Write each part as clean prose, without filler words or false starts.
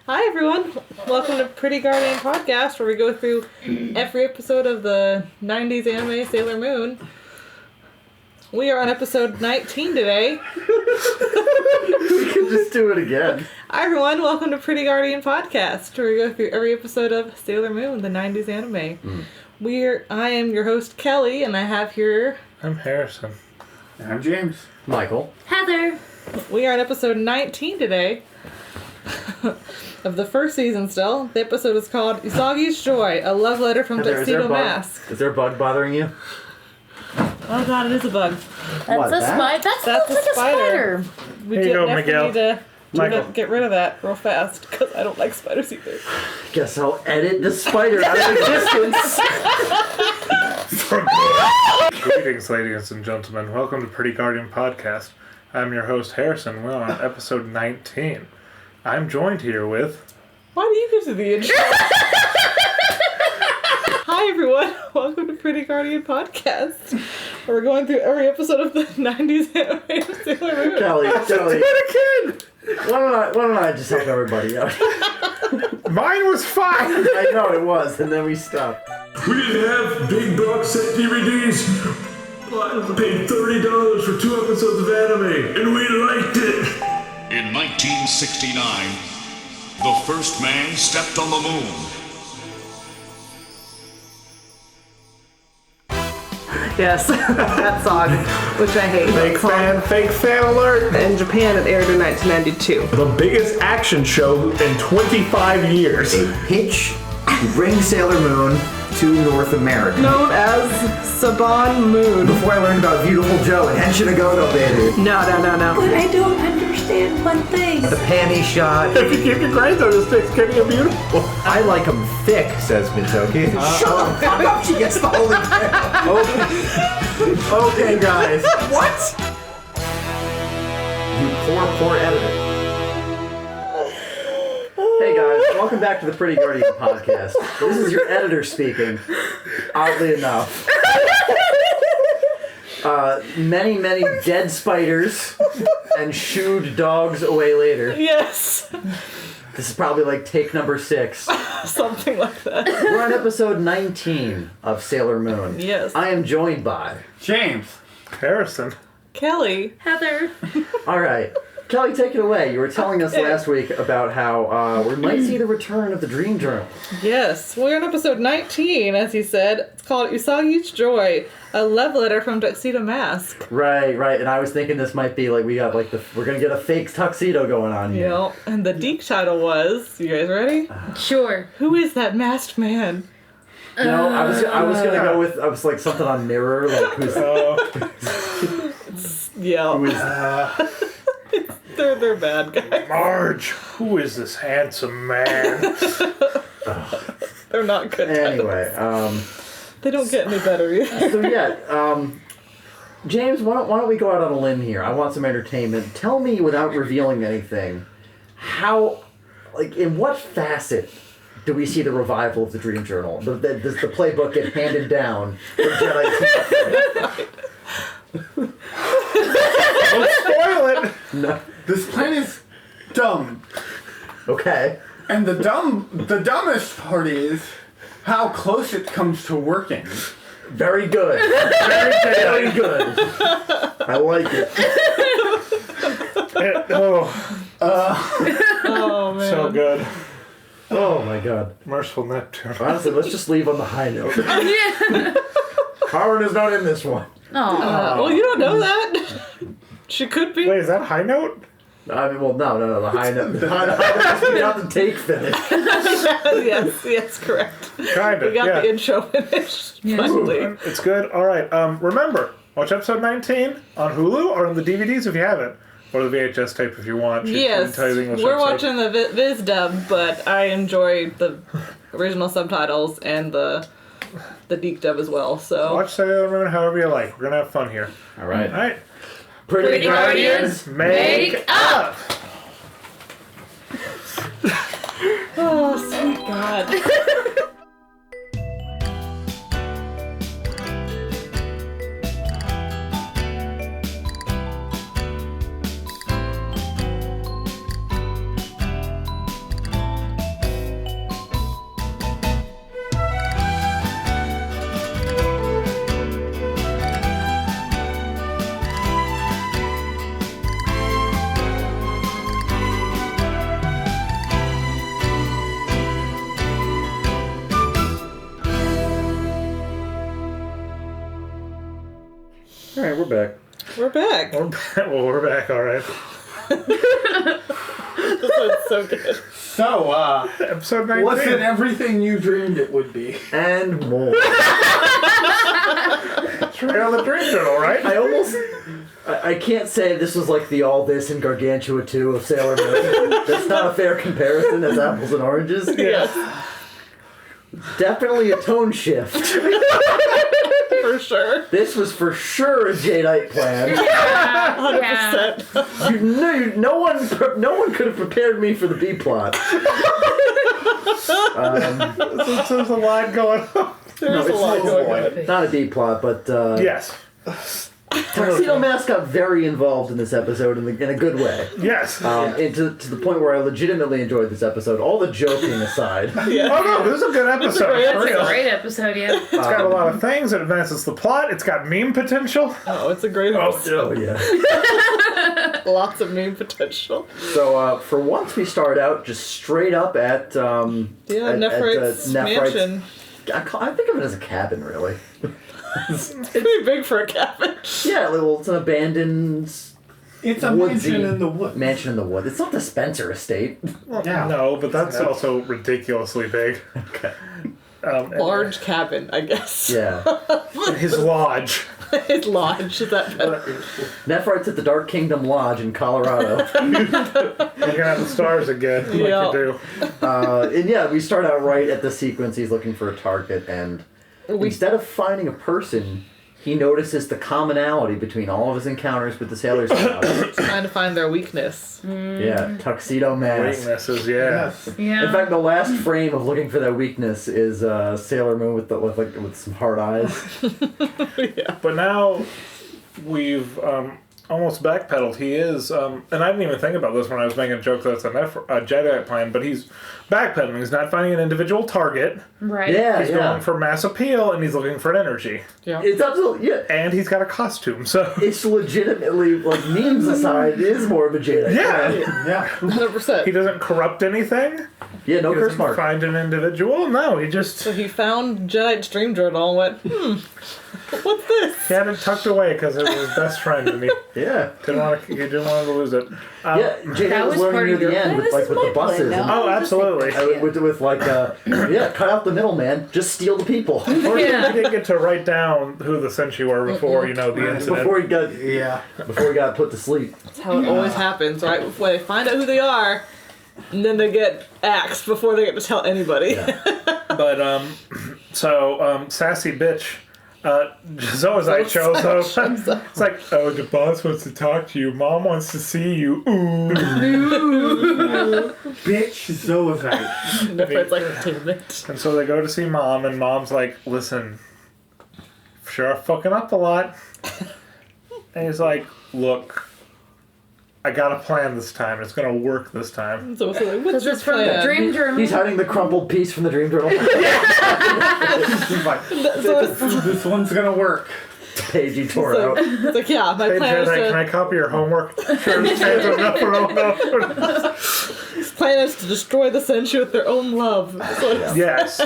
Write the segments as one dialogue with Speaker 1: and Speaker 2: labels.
Speaker 1: Hi everyone, welcome to Pretty Guardian Podcast, where we go through every episode of the 90s anime Sailor Moon. We are on episode 19 today.
Speaker 2: We could just do it again.
Speaker 1: Hi everyone, welcome to Pretty Guardian Podcast, where we go through every episode of Sailor Moon, the 90s anime. I am your host Kelly, and I have here...
Speaker 3: I'm Harrison.
Speaker 2: And I'm James. Michael.
Speaker 4: Heather.
Speaker 1: We are on episode 19 today. Of the first season still. The episode is called Usagi's Joy, a love letter from Tuxedo Mask.
Speaker 2: Is there a bug bothering you?
Speaker 1: Oh god, it is a bug.
Speaker 4: That's a spider. That's
Speaker 1: a
Speaker 4: like
Speaker 1: spider.
Speaker 4: a spider.
Speaker 1: We
Speaker 3: Here you go,
Speaker 1: definitely
Speaker 3: Miguel.
Speaker 1: need to get rid of that real fast, because I don't like spiders either.
Speaker 2: Guess I'll edit the spider out of existence.
Speaker 3: Greetings, ladies and gentlemen. Welcome to Pretty Guardian Podcast. I'm your host, Harrison. We're on episode 19. I'm joined here with...
Speaker 1: Why do you get to the intro? Hi everyone, welcome to Pretty Guardian Podcast, where we're going through every episode of the 90s anime of Sailor Moon.
Speaker 2: Kelly. Why don't I just help everybody out?
Speaker 3: Mine was fine!
Speaker 2: I know it was, and then we stopped.
Speaker 5: We didn't have big box set DVDs, but I paid $30 for 2 episodes of anime, and we liked it!
Speaker 6: In 1969, the first man stepped on the moon.
Speaker 1: Yes, that song, which I hate.
Speaker 3: Fake fan alert!
Speaker 1: In Japan, it aired in 1992.
Speaker 3: The biggest action show in 25 years.
Speaker 7: Pitch to bring Sailor Moon to North America.
Speaker 1: Known as Saban Moon.
Speaker 7: Before I learned about Beautiful Joe and Henshin Agogo, baby.
Speaker 1: No.
Speaker 4: But I don't understand one thing.
Speaker 7: The panty shot.
Speaker 3: If you keep your grades on this thing's getting beautiful.
Speaker 7: I like them thick, says Mitsuki. Shut the fuck up, she gets the holy grail.
Speaker 2: Okay, guys.
Speaker 7: What? You poor editor.
Speaker 2: Hey guys, welcome back to the Pretty Guardian Podcast. This is your editor speaking, oddly enough. Many dead spiders and shooed dogs away later.
Speaker 1: Yes.
Speaker 2: This is probably like take number 6.
Speaker 1: Something like that.
Speaker 2: We're on episode 19 of Sailor Moon.
Speaker 1: Yes.
Speaker 2: I am joined by...
Speaker 5: James.
Speaker 3: Harrison.
Speaker 1: Kelly.
Speaker 4: Heather.
Speaker 2: Alright. Kelly, take it away. You were telling us last week about how we might see the return of the Dream Journal.
Speaker 1: Yes, we're on episode 19, as he said. It's called Usagi's Joy, a love letter from Tuxedo Mask.
Speaker 2: Right. And I was thinking this might be like we're gonna get a fake tuxedo going on here.
Speaker 1: Yeah, and the Deke title was, you guys ready?
Speaker 4: Sure.
Speaker 1: Who is that masked man?
Speaker 2: No, I was gonna go with like something on Mirror, like who's
Speaker 1: Yeah. They're bad guys.
Speaker 3: Marge, who is this handsome man?
Speaker 1: They're not good
Speaker 2: anyway.
Speaker 1: They don't get any better either.
Speaker 2: So yeah, James, why don't we go out on a limb here? I want some entertainment. Tell me, without revealing anything, how, like, in what facet do we see the revival of the Dream Journal? Does the playbook get handed down from Jedi?
Speaker 3: Don't spoil it!
Speaker 2: No.
Speaker 8: This plan is dumb.
Speaker 2: Okay.
Speaker 8: And the dumbest part is how close it comes to working.
Speaker 2: Very good. Very good. I like it.
Speaker 1: Oh, man.
Speaker 3: So good.
Speaker 2: Oh my god.
Speaker 3: Merciful Neptune.
Speaker 2: Honestly, let's just leave on the high note.
Speaker 4: Yeah.
Speaker 2: Karen is not in this one.
Speaker 1: Well, you don't know that. She could be.
Speaker 3: Wait, is that high note?
Speaker 2: I mean, well, no. The high note. The high note must be not the take finish.
Speaker 1: yes, correct.
Speaker 3: Kind of,
Speaker 1: We got
Speaker 3: yeah.
Speaker 1: the intro finished. Finally.
Speaker 3: It's good. All right. Remember, watch episode 19 on Hulu or on the DVDs if you haven't, or the VHS tape if you want.
Speaker 1: Yes, we're watching the Viz dub, but I enjoy the original subtitles and the Deke dub as well. So
Speaker 3: watch Sailor Moon however you like. We're gonna have fun here.
Speaker 2: All right.
Speaker 3: All right.
Speaker 2: Pretty Guardians,
Speaker 3: make up.
Speaker 1: oh, sweet God.
Speaker 2: We're back.
Speaker 1: We're back.
Speaker 3: Well, we're back, alright.
Speaker 1: This one's so good.
Speaker 8: So,
Speaker 3: Episode 19.
Speaker 8: was it everything you dreamed it would be?
Speaker 2: And more.
Speaker 3: Straight on the dream journal, right?
Speaker 2: I can't say this was like the All This and Gargantua 2 of Sailor Moon. That's not a fair comparison as apples and oranges.
Speaker 1: Yes.
Speaker 2: Definitely a tone shift.
Speaker 1: For sure.
Speaker 2: This was for sure a Jadeite plan.
Speaker 1: 100%.
Speaker 2: You knew no one could have prepared me for the B plot.
Speaker 3: There's a lot going on.
Speaker 1: There's a lot going on.
Speaker 2: Not a D plot, but
Speaker 3: Yes.
Speaker 2: Tuxedo Mask got very involved in this episode in a good way.
Speaker 3: Yes.
Speaker 2: And to the point where I legitimately enjoyed this episode, all the joking aside.
Speaker 1: Yeah.
Speaker 3: Oh no, this is a good episode.
Speaker 1: great
Speaker 3: for
Speaker 4: It's
Speaker 3: real.
Speaker 4: a great episode, yeah.
Speaker 3: It's got a lot of things. It advances the plot. It's got meme potential.
Speaker 1: Oh, it's a great episode.
Speaker 2: Oh, yeah.
Speaker 1: Lots of meme potential.
Speaker 2: So, for once, we start out just straight up at
Speaker 1: Nephrite's mansion.
Speaker 2: I think of it as a cabin, really.
Speaker 1: It's pretty big for a cabin.
Speaker 2: Yeah, well, it's an abandoned
Speaker 8: It's a
Speaker 2: woodsy
Speaker 8: mansion in the woods.
Speaker 2: mansion in the woods. It's not the Spencer estate.
Speaker 8: Yeah.
Speaker 3: No, but that's also ridiculously big.
Speaker 2: Okay.
Speaker 1: Large cabin, I guess.
Speaker 2: Yeah.
Speaker 3: His lodge.
Speaker 1: His lodge, is that better?
Speaker 2: Nephrite's at the Dark Kingdom Lodge in Colorado.
Speaker 3: Looking at the stars again,
Speaker 1: Yeah.
Speaker 3: like you do.
Speaker 2: And yeah, we start out right at the sequence. He's looking for a target, and instead of finding a person, he notices the commonality between all of his encounters with the Sailor Scouts.
Speaker 1: Trying to find their weakness.
Speaker 2: Yeah, Tuxedo Mask.
Speaker 3: Weaknesses, yeah.
Speaker 8: Yes.
Speaker 4: Yeah.
Speaker 2: In fact, the last frame of looking for that weakness is Sailor Moon with some hard eyes.
Speaker 1: Yeah.
Speaker 3: But now we've almost backpedaled. He is, and I didn't even think about this when I was making a joke that it's a Jedi plan, but he's backpedaling. He's not finding an individual target.
Speaker 4: Right.
Speaker 2: Yeah,
Speaker 3: He's going for mass appeal, and he's looking for an energy.
Speaker 1: Yeah.
Speaker 2: It's absolutely
Speaker 3: And he's got a costume, so...
Speaker 2: It's legitimately, like, memes aside, it is more of a Jedi.
Speaker 3: Yeah!
Speaker 8: Yeah.
Speaker 1: 100%.
Speaker 3: He doesn't corrupt anything.
Speaker 2: Yeah, no
Speaker 3: He
Speaker 2: curse
Speaker 3: doesn't
Speaker 2: mark.
Speaker 3: find an individual. No, he just...
Speaker 1: So he found Jedi's dream journal and went, what's this?
Speaker 3: He had it tucked away because it was his best friend, and he
Speaker 2: Yeah.
Speaker 3: didn't want to lose it.
Speaker 2: Yeah, Jedi
Speaker 4: That
Speaker 2: was
Speaker 4: was
Speaker 2: learning
Speaker 4: part
Speaker 2: near
Speaker 4: of your
Speaker 2: the end
Speaker 4: plan.
Speaker 2: with,
Speaker 4: This
Speaker 2: like,
Speaker 4: is
Speaker 2: with
Speaker 4: my
Speaker 2: the buses.
Speaker 4: plan
Speaker 2: And,
Speaker 4: now.
Speaker 3: Oh, absolutely.
Speaker 2: with like, cut out the middleman, just steal the people.
Speaker 3: Or
Speaker 4: Yeah.
Speaker 3: he didn't get to write down who the Senshi were before, the incident.
Speaker 2: Before he got put to sleep.
Speaker 1: That's how it always happens, right? Before they find out who they are, and then they get axed before they get to tell anybody.
Speaker 3: But, sassy bitch, Zoazite shows up. It's like, oh, the boss wants to talk to you. Mom wants to see you. Ooh.
Speaker 8: Bitch Zoazite.
Speaker 1: Nephrite's like, damn it.
Speaker 3: And so they go to see Mom, and Mom's like, listen, sure I'm fucking up a lot. And he's like, look, I got a plan this time. It's going to work this time.
Speaker 1: So it's like, what's
Speaker 4: Because
Speaker 1: your
Speaker 4: it's from the
Speaker 1: plan?
Speaker 4: dream journal.
Speaker 2: He's hiding the crumpled piece from the dream journal.
Speaker 8: He's like, this one's gonna work.
Speaker 2: Page he tore
Speaker 1: So,
Speaker 2: out.
Speaker 1: it's like, yeah, my
Speaker 3: Hey,
Speaker 1: plan is
Speaker 3: Jedi, can I
Speaker 1: to
Speaker 3: copy your homework? Sure, no.
Speaker 1: his plan is to destroy the Senshi with their own love. So it's-
Speaker 3: Yes.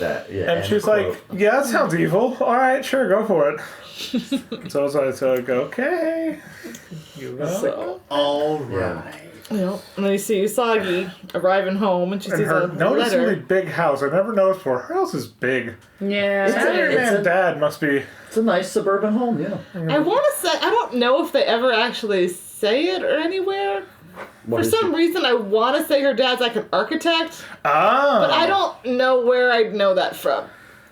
Speaker 2: And
Speaker 3: And she's like, yeah, that sounds evil. All right, sure, go for it. So I was like, okay. You know.
Speaker 1: So,
Speaker 8: All right.
Speaker 1: you know, and then you see Usagi arriving home, and she
Speaker 3: And
Speaker 1: sees
Speaker 3: her
Speaker 1: a
Speaker 3: noticeably
Speaker 1: letter.
Speaker 3: big house. I never noticed before. Her house is big.
Speaker 4: Yeah.
Speaker 3: Saturday
Speaker 2: it's
Speaker 3: Man
Speaker 2: a-
Speaker 3: Dad must be.
Speaker 2: it's a nice suburban home, yeah.
Speaker 1: I want to say, I don't know if they ever actually say it or anywhere.
Speaker 2: What
Speaker 1: For
Speaker 2: is
Speaker 1: some
Speaker 2: it?
Speaker 1: reason, I want to say her dad's like an architect,
Speaker 3: Ah.
Speaker 1: but I don't know where I'd know that from.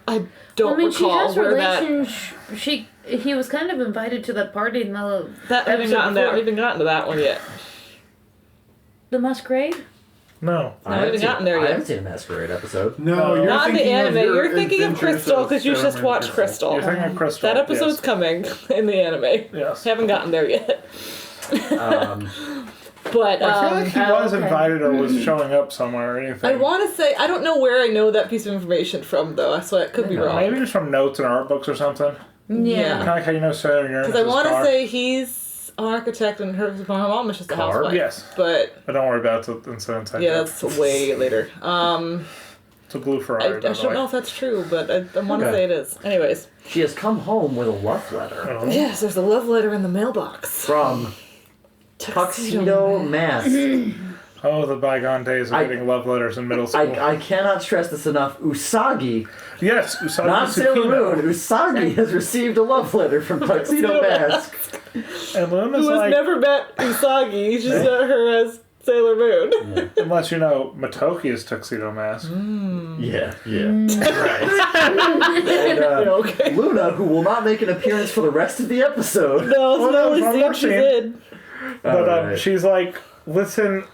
Speaker 1: I don't
Speaker 4: I mean, she
Speaker 1: recall
Speaker 4: has
Speaker 1: where that.
Speaker 4: relations. He was kind of invited to that party in the
Speaker 1: That I haven't
Speaker 4: episode
Speaker 1: gotten that. I
Speaker 4: before.
Speaker 1: haven't even gotten to that one yet.
Speaker 4: The masquerade.
Speaker 3: No.
Speaker 1: I haven't gotten there
Speaker 2: I
Speaker 1: yet.
Speaker 2: haven't seen a Masquerade episode.
Speaker 8: No, you're
Speaker 1: Not in the
Speaker 8: thinking of
Speaker 1: anime.
Speaker 8: your
Speaker 1: You're thinking of
Speaker 8: adventures
Speaker 1: Crystal
Speaker 8: of
Speaker 1: because you
Speaker 8: Sailor
Speaker 1: just
Speaker 8: Moon
Speaker 1: watched Crystal.
Speaker 3: You're thinking of Crystal.
Speaker 1: That episode's
Speaker 3: yes.
Speaker 1: coming in the anime.
Speaker 3: Yes.
Speaker 1: Haven't gotten there yet.
Speaker 2: Um,
Speaker 1: But
Speaker 3: I feel like he was
Speaker 4: okay.
Speaker 3: invited or was showing up somewhere or anything.
Speaker 1: I want to say I don't know where I know that piece of information from though. So I could be wrong.
Speaker 3: Maybe just from notes in art books or something.
Speaker 1: Yeah.
Speaker 3: Kind of like how you know Sarah Uranus
Speaker 1: Because I want to
Speaker 3: car.
Speaker 1: say he's an architect and her mom is just a housewife.
Speaker 3: Yes.
Speaker 1: But
Speaker 3: But don't worry about it until inside
Speaker 1: yeah,
Speaker 3: joke.
Speaker 1: that's way later.
Speaker 3: It's a blue
Speaker 1: I
Speaker 3: Ferrari.
Speaker 1: don't know if that's true, but I want to
Speaker 2: Okay.
Speaker 1: say it is. Anyways.
Speaker 2: She has come home with a love letter
Speaker 3: Oh.
Speaker 1: Yes, there's a love letter in the mailbox.
Speaker 2: from Tuxedo Mask.
Speaker 3: Oh, the bygone days of getting love letters in middle school.
Speaker 2: I cannot stress this enough. Usagi,
Speaker 3: Yes, Usagi
Speaker 2: not Sailor
Speaker 3: Tsukino.
Speaker 2: Moon, Usagi has received a love letter from Tuxedo Mask.
Speaker 3: And Luna's
Speaker 1: Who has
Speaker 3: like,
Speaker 1: never met Usagi, she's met her as Sailor Moon.
Speaker 3: unless you know, Matoki is Tuxedo Mask.
Speaker 2: Yeah. Right. And,
Speaker 1: Okay.
Speaker 2: Luna, who will not make an appearance for the rest of the episode.
Speaker 1: No, it's
Speaker 3: Well,
Speaker 1: the
Speaker 3: no,
Speaker 1: only
Speaker 3: one
Speaker 1: scene
Speaker 3: more
Speaker 1: she's
Speaker 3: scene.
Speaker 1: in.
Speaker 3: But
Speaker 2: Alright.
Speaker 3: she's like, listen,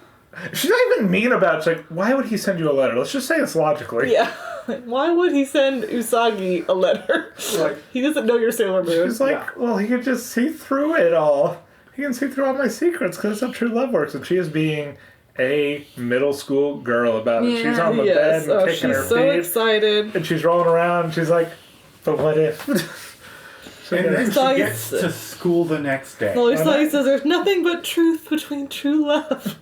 Speaker 3: she's not even mean about it. She's like, why would he send you a letter? Let's just say this logically.
Speaker 1: Yeah. Why would he send Usagi a letter? He doesn't know you're Sailor Moon.
Speaker 3: She's like, well, he could just see through it all. He can see through all my secrets because that's how true love works. And she is being a middle school girl about it. She's on the bed and kicking
Speaker 1: she's
Speaker 3: her
Speaker 1: so
Speaker 3: feet.
Speaker 1: excited.
Speaker 3: And she's rolling around and she's like, but what if?
Speaker 8: And then
Speaker 1: So
Speaker 8: she gets to school the next day.
Speaker 1: Well, Usagi says there's nothing but truth between true love.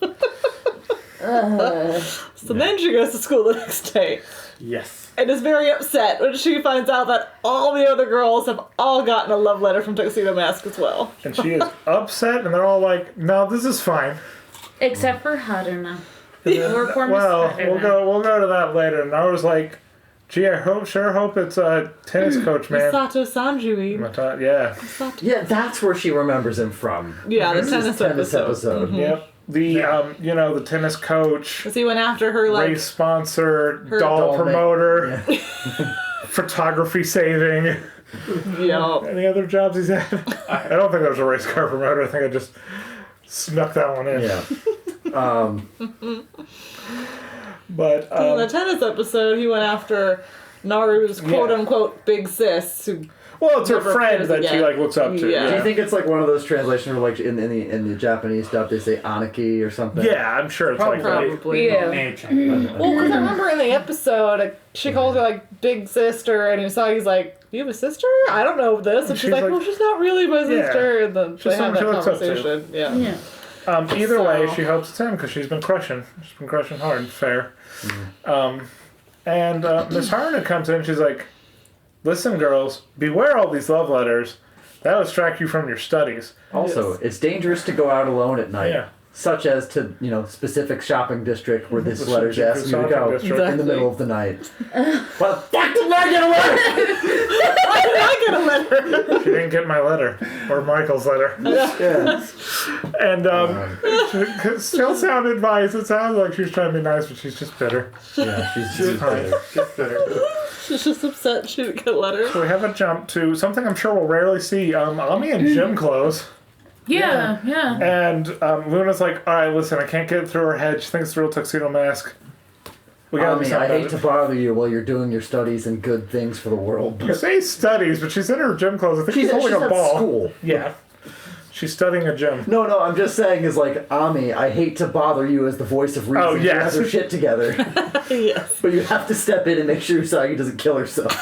Speaker 1: So then she goes to school the next day
Speaker 8: Yes.
Speaker 1: and is very upset when she finds out that all the other girls have all gotten a love letter from Tuxedo Mask as well.
Speaker 3: And she is upset and they're all like, no, this is fine.
Speaker 4: Except for Haruna.
Speaker 3: Well, we'll go to that later. And I was like, gee, I sure hope it's a tennis coach, man.
Speaker 1: Sato Sanjui.
Speaker 3: Yeah.
Speaker 2: Yeah, that's where she remembers him from.
Speaker 1: Yeah, the
Speaker 2: This is
Speaker 1: tennis episode.
Speaker 3: Yep. The the tennis coach,
Speaker 1: Because he went after her like
Speaker 3: race sponsor,
Speaker 1: her
Speaker 3: doll
Speaker 2: doll
Speaker 3: promoter,
Speaker 2: Yeah.
Speaker 3: photography saving.
Speaker 1: yeah.
Speaker 3: Any other jobs he's had? I don't think I was a race car promoter. I think I just snuck that one in.
Speaker 2: Yeah.
Speaker 3: But
Speaker 1: In the tennis episode, he went after Naru's quote unquote big sis who
Speaker 3: well, it's her
Speaker 1: never
Speaker 3: friend
Speaker 1: appears
Speaker 3: that she
Speaker 1: again.
Speaker 3: like looks up to.
Speaker 1: Yeah.
Speaker 2: Do you think it's like one of those translations where like in the Japanese stuff they say Aniki or something?
Speaker 3: Yeah, I'm sure it's like that.
Speaker 1: probably.
Speaker 4: Yeah.
Speaker 1: Well, because I remember in the episode, she calls her like big sister, and Usagi's like, "You have a sister? I don't know this." And she's like, "Well, she's not really my sister." And then they have
Speaker 3: someone
Speaker 1: that
Speaker 3: she looks up to.
Speaker 1: conversation. Yeah.
Speaker 4: Yeah.
Speaker 3: Either way,
Speaker 1: So-
Speaker 3: she hopes it's him because she's been crushing. She's been crushing hard. Fair. And Miss Haruna comes in. She's like, "Listen, girls, beware all these love letters. That'll distract you from your studies."
Speaker 2: Also,
Speaker 1: Yes.
Speaker 2: it's dangerous to go out alone at night.
Speaker 3: Yeah.
Speaker 2: Such as to, specific shopping district where this
Speaker 3: The
Speaker 2: letter's
Speaker 3: Shinjuku
Speaker 2: asking you to
Speaker 3: shopping
Speaker 2: go
Speaker 3: district.
Speaker 2: in the
Speaker 1: Exactly.
Speaker 2: middle of the night. Well, fuck did I get a letter?
Speaker 1: Why did I get a letter?
Speaker 3: She didn't get my letter or Michael's letter.
Speaker 2: Yeah.
Speaker 3: And it still sounded nice. It sounded like she was trying to be nice, but she's just bitter.
Speaker 2: Yeah, she's
Speaker 3: fine.
Speaker 1: She's just upset she didn't get a letter.
Speaker 3: So we have a jump to something I'm sure we'll rarely see. Ami in gym clothes.
Speaker 4: Yeah.
Speaker 3: And Luna's like, all right, listen, I can't get it through her head. She thinks it's a real Tuxedo Mask. We gotta do
Speaker 2: I
Speaker 3: something
Speaker 2: hate
Speaker 3: about
Speaker 2: to
Speaker 3: it.
Speaker 2: bother you while you're doing your studies and good things for the world.
Speaker 3: You
Speaker 2: But
Speaker 3: say studies, but she's in her gym clothes. I think she's holding
Speaker 2: she's
Speaker 3: a
Speaker 2: at
Speaker 3: ball.
Speaker 2: school.
Speaker 3: Yeah. She's studying a gym.
Speaker 2: No, I'm just saying is like, Ami, I hate to bother you as the voice of reason.
Speaker 3: Oh,
Speaker 2: You
Speaker 3: yes.
Speaker 2: have her shit together.
Speaker 1: Yes.
Speaker 2: But you have to step in and make sure Usagi doesn't kill herself.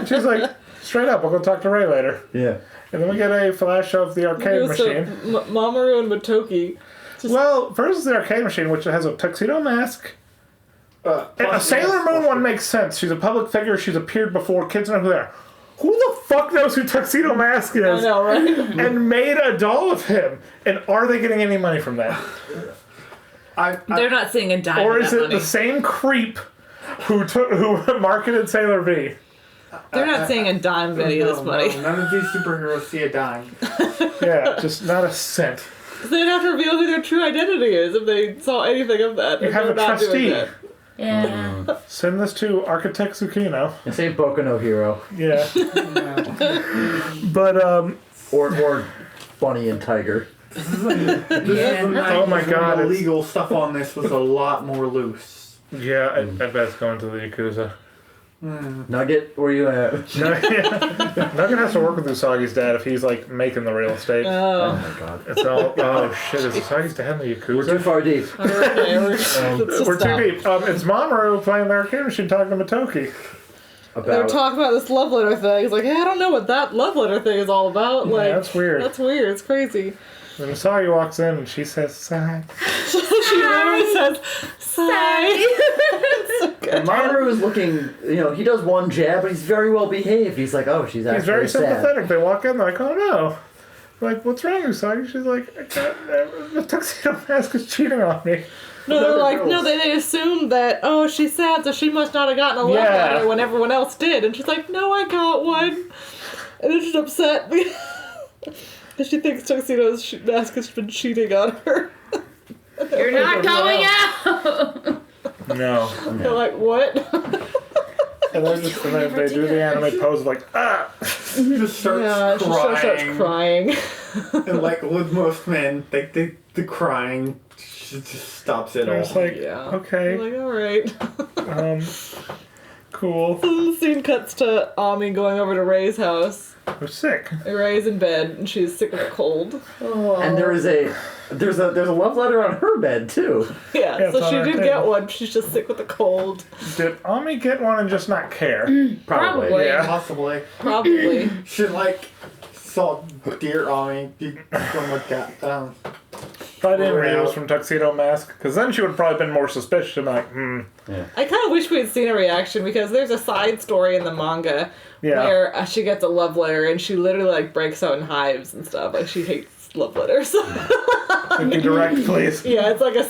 Speaker 3: She's like, straight up, I'll go talk to Ray later.
Speaker 2: Yeah.
Speaker 3: And then we get a flash of the arcade machine.
Speaker 1: Mamoru and Matoki.
Speaker 3: Well, first is the arcade machine, which has a tuxedo mask. And a Sailor Moon one makes sense. She's a public figure. She's appeared before. Kids know who they are. Who the fuck knows who Tuxedo Mask is?
Speaker 1: I know, right?
Speaker 3: And made a doll of him. And are they getting any money from that?
Speaker 9: They're not seeing a dime
Speaker 3: Or
Speaker 9: of
Speaker 3: is
Speaker 9: that
Speaker 3: it
Speaker 9: money.
Speaker 3: the same creep who marketed Sailor V?
Speaker 1: They're not seeing a dime of any of this money.
Speaker 8: None of these superheroes see a dime.
Speaker 3: Yeah, just not a cent.
Speaker 1: They'd have to reveal who their true identity is if they saw anything of that.
Speaker 3: You
Speaker 1: and
Speaker 3: have
Speaker 1: they're
Speaker 3: a
Speaker 1: not doing
Speaker 3: trustee.
Speaker 1: that.
Speaker 4: Yeah.
Speaker 3: Send this to Architect Tsukino.
Speaker 2: This ain't Boku no Hero.
Speaker 3: Yeah. But,
Speaker 2: Or Bunny and Tiger.
Speaker 3: oh my god.
Speaker 8: The
Speaker 3: it's-
Speaker 8: legal stuff on this was a lot more loose.
Speaker 3: Yeah, I bet it's going to the Yakuza.
Speaker 2: Nugget, where you at?
Speaker 3: Nugget has to work with Usagi's dad if he's like making the real estate.
Speaker 2: Oh
Speaker 1: Oh.
Speaker 2: my god.
Speaker 3: It's all, oh shit, is Usagi's dad in the
Speaker 2: We're too
Speaker 3: Yakuza?
Speaker 2: far deep.
Speaker 1: Okay, let's just
Speaker 3: We're
Speaker 1: stop.
Speaker 3: too deep. It's Mamoru playing the arcade machine talking to Matoki.
Speaker 1: They were
Speaker 2: About
Speaker 1: talking about this love letter thing. He's like, hey, I don't know what that love letter thing is all about. Like,
Speaker 3: that's weird.
Speaker 1: That's weird. It's crazy.
Speaker 3: And Usagi walks in and she says, sigh.
Speaker 1: She literally says, sigh. It's so good.
Speaker 2: And Mamoru is looking, he does one jab, but he's very well behaved. He's like, oh, she's actually
Speaker 3: He's very
Speaker 2: sad.
Speaker 3: sympathetic. They walk in, they're like, oh no. Like, what's wrong, Usagi? She's like, I can't, the tuxedo mask is cheating on me.
Speaker 1: No, they're like, no, they assumed that, oh, she's sad, so she must not have gotten a love letter when everyone else did. And she's like, no, I got one. And then she's upset because she thinks Tuxedo's mask has been cheating on her.
Speaker 4: You're not going out!
Speaker 3: No.
Speaker 1: They're like, what?
Speaker 3: And then they do the anime pose of like, ah!
Speaker 8: She just starts crying.
Speaker 1: She starts crying.
Speaker 8: And like with most men, the crying just stops it
Speaker 3: I
Speaker 8: all.
Speaker 3: was like, okay.
Speaker 1: Like, alright.
Speaker 3: Cool.
Speaker 1: So the scene cuts to Ami going over to Ray's house.
Speaker 3: We're sick.
Speaker 1: Ray's in bed and she's sick with a cold.
Speaker 2: Oh. And there's a love letter on her bed too.
Speaker 1: Yeah, so she did get one. She's just sick with a cold.
Speaker 3: Did Ami get one and just not care?
Speaker 1: Probably.
Speaker 3: Yeah.
Speaker 8: Possibly.
Speaker 1: Probably.
Speaker 8: She saw dear Ami from a cat.
Speaker 3: If I didn't read it was from Tuxedo Mask, because then she would have probably been more suspicious and be like,
Speaker 2: Yeah.
Speaker 1: I kind of wish we had seen a reaction because there's a side story in the manga where she gets a love letter and she literally breaks out in hives and stuff. Like she hates love letters.
Speaker 3: Be direct, please.
Speaker 1: Yeah, it's like a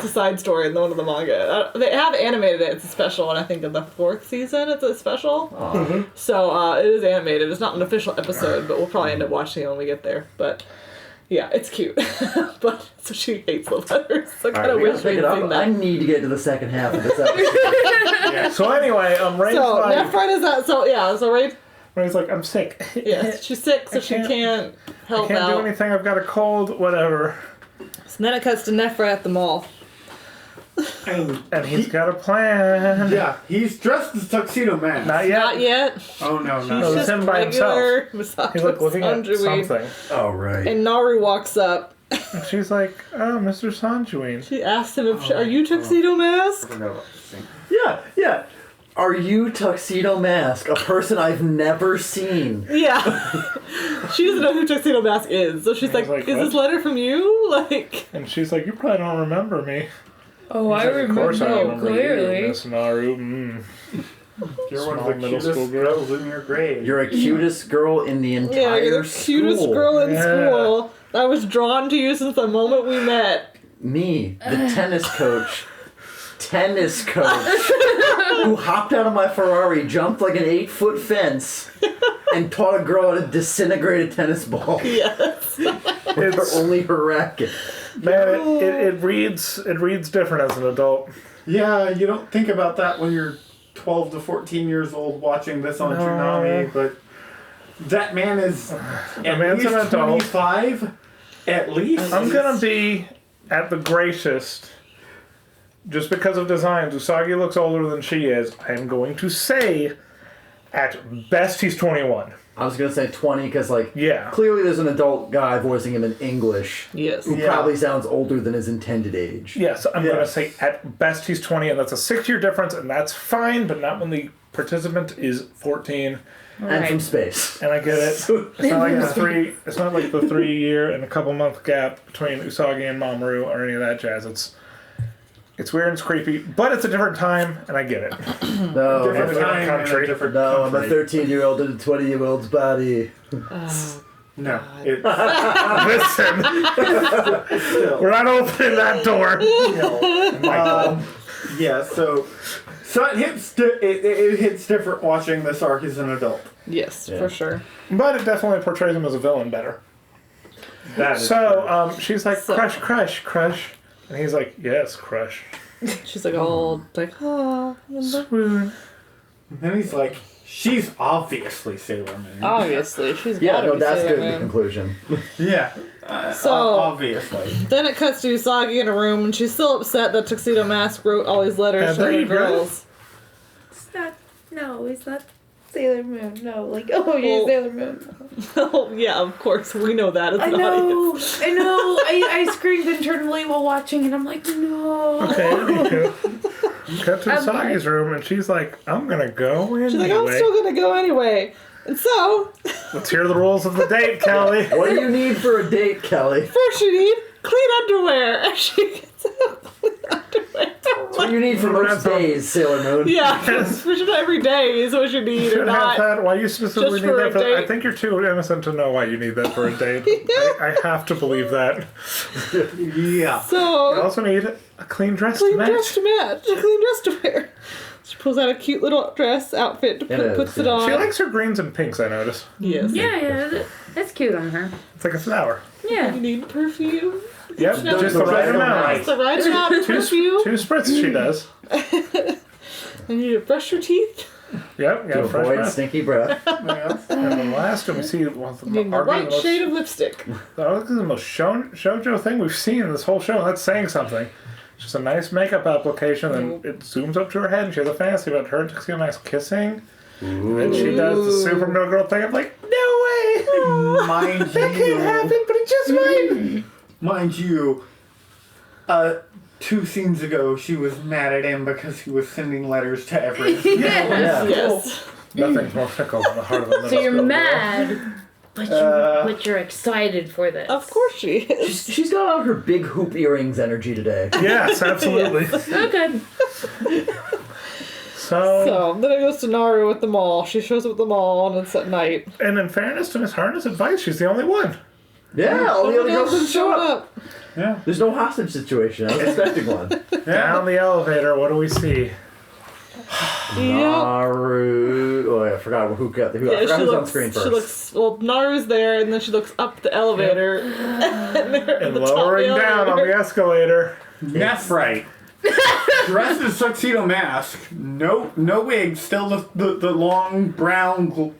Speaker 1: side story in one of the manga. They have animated it. It's a special, and I think in the 4th season it's a special.
Speaker 3: Mm-hmm.
Speaker 1: So it is animated. It's not an official episode, but we'll probably end up watching it when we get there. But yeah, it's cute. But so she hates love letters. So I kind of wish we'd seen that.
Speaker 2: I need to get to the second half of this episode.
Speaker 3: So anyway, Ray's like...
Speaker 1: Nefret is that... So Ray...
Speaker 3: Ray's like, I'm sick.
Speaker 1: Yeah, she's sick, so she can't help out.
Speaker 3: I can't do anything. I've got a cold, whatever.
Speaker 1: So then it cuts to Nefret at the mall.
Speaker 3: And he's got a plan.
Speaker 8: Yeah, he's dressed as Tuxedo Man.
Speaker 3: Not yet.
Speaker 1: Not yet.
Speaker 8: Oh, no.
Speaker 3: No, it's him by himself. He's looking at something.
Speaker 2: Oh, right.
Speaker 1: And Naru walks up.
Speaker 3: And she's like, oh, Mr. Sanjuin.
Speaker 1: She asked him, are you Tuxedo Mask?
Speaker 2: Yeah. Are you Tuxedo Mask? A person I've never seen.
Speaker 1: Yeah. She doesn't know who Tuxedo Mask is. So she's like, is this letter from you?
Speaker 3: And she's like, you probably don't remember me.
Speaker 4: Oh, I remember.
Speaker 3: Of course I remember
Speaker 4: clearly.
Speaker 3: you, Miss Naru.
Speaker 8: You're one of the cutest girls in your grade.
Speaker 2: You're a cutest girl in the entire school.
Speaker 1: Yeah, you're the cutest girl in school. I was drawn to you since the moment we met.
Speaker 2: Me, the tennis coach, who hopped out of my Ferrari, jumped like an 8-foot fence, and taught a girl how to disintegrate a tennis ball.
Speaker 1: Yes.
Speaker 2: With only her racket.
Speaker 3: Man, it reads different as an adult.
Speaker 8: Yeah, you don't think about that when you're 12 to 14 years old watching this on Toonami, but that man is at least 25. At least.
Speaker 3: I'm gonna be at the greatest. Just because of designs, Usagi looks older than she is. I am going to say, at best, he's 21.
Speaker 2: I was gonna say 20 because,
Speaker 3: yeah,
Speaker 2: clearly there's an adult guy voicing him in English.
Speaker 1: Yes.
Speaker 2: Who probably sounds older than his intended age.
Speaker 3: Yes, I'm gonna say at best he's 20, and that's a 6-year difference, and that's fine, but not when the participant is 14.
Speaker 2: And from space.
Speaker 3: And I get it. It's not like It's not like the 3-year and a couple month gap between Usagi and Mamoru or any of that jazz. It's weird and it's creepy, but it's a different time, and I get it.
Speaker 2: No,
Speaker 3: different time country.
Speaker 2: I'm a 13-year-old in a 20-year-old's body.
Speaker 8: No.
Speaker 3: Listen. We're not opening that door.
Speaker 8: Yeah, so it hits different watching this arc as an adult.
Speaker 1: Yes, for sure.
Speaker 3: But it definitely portrays him as a villain better.
Speaker 8: That is
Speaker 3: she's like, crush. And he's like, yes, crush.
Speaker 1: She's like, oh.
Speaker 3: Swoon.
Speaker 8: And then he's like, she's obviously Sailor Moon.
Speaker 1: Obviously, she's
Speaker 2: that's good. The conclusion.
Speaker 8: Yeah. Obviously.
Speaker 1: Then it cuts to Usagi in a room, and she's still upset that Tuxedo Mask wrote all these letters to the girls.
Speaker 4: It's not Sailor Moon. No, you're Sailor Moon.
Speaker 1: Oh, yeah, of course. We know that as an audience.
Speaker 4: I know. I screamed internally while watching, and I'm like, no.
Speaker 3: Okay, cut to Usagi's room, and she's like, I'm gonna go anyway.
Speaker 1: She's like, I'm still gonna go anyway. And so...
Speaker 3: Let's hear the rules of the date, Kelly.
Speaker 2: What do you need for a date, Kelly?
Speaker 1: First you need clean underwear. And she gets out clean underwear.
Speaker 3: That's what
Speaker 2: you need for most days, Sailor Moon.
Speaker 1: Yeah, for sure every day is what you need.
Speaker 3: Should
Speaker 1: Or not.
Speaker 3: have that. Why you specifically
Speaker 1: just
Speaker 3: need
Speaker 1: for
Speaker 3: that?
Speaker 1: a
Speaker 3: For,
Speaker 1: date.
Speaker 3: I think you're too innocent to know why you need that for a date. I have to believe that.
Speaker 8: Yeah.
Speaker 3: You
Speaker 1: So,
Speaker 3: also need a clean dress to match.
Speaker 1: a clean dress to wear. She pulls out a cute little dress outfit to puts it on.
Speaker 3: She likes her greens and pinks, I notice.
Speaker 1: Yes.
Speaker 4: Yeah, that's cute on her.
Speaker 3: It's like a flower.
Speaker 4: Yeah.
Speaker 1: You need perfume.
Speaker 3: Yep,
Speaker 1: No,
Speaker 3: just the right amount.
Speaker 1: It's the right amount of perfume.
Speaker 3: 2 spritz she does.
Speaker 1: And you need to brush your teeth.
Speaker 3: Yep,
Speaker 2: To
Speaker 3: got a fresh
Speaker 2: avoid
Speaker 3: breath.
Speaker 2: stinky breath.
Speaker 3: And the last one we see was the,
Speaker 1: You need the right shade of lipstick.
Speaker 3: This is the most shoujo thing we've seen in this whole show. That's saying something. It's just a nice makeup application, and it zooms up to her head, and she has a fantasy about her and Tuxedo Mask kissing.
Speaker 2: Ooh.
Speaker 3: And she does the super middle girl thing. I'm like, no way!
Speaker 8: Mind
Speaker 3: That can't happen, but it just might!
Speaker 8: Mind you, 2 scenes ago, she was mad at him because he was sending letters to Everett.
Speaker 2: Yeah.
Speaker 1: Yes.
Speaker 3: Nothing's more fickle than the heart of a middle
Speaker 4: So you're
Speaker 3: school girl.
Speaker 4: mad, but you're excited for this.
Speaker 1: Of course she is.
Speaker 2: She's got out her big hoop earrings energy today.
Speaker 3: Yes, absolutely.
Speaker 4: Okay.
Speaker 1: So then it goes to Naru at the mall. She shows up at the mall and it's at night.
Speaker 3: And in fairness to Miss Harness' advice, she's the only one.
Speaker 2: Yeah, all the other girls didn't show
Speaker 1: showed
Speaker 2: up.
Speaker 8: Yeah.
Speaker 2: There's no hostage situation. I was expecting one.
Speaker 3: Down the elevator, what do we see?
Speaker 2: Naru. Oh, yeah, I forgot who got who. I forgot who's on screen first.
Speaker 1: Well, Naru's there, and then she looks up the elevator, and they're at
Speaker 3: And
Speaker 1: the top of the
Speaker 3: lowering down on
Speaker 1: elevator.
Speaker 3: the escalator.
Speaker 8: That's right. Dressed as Tuxedo Mask. No wig. Still the long brown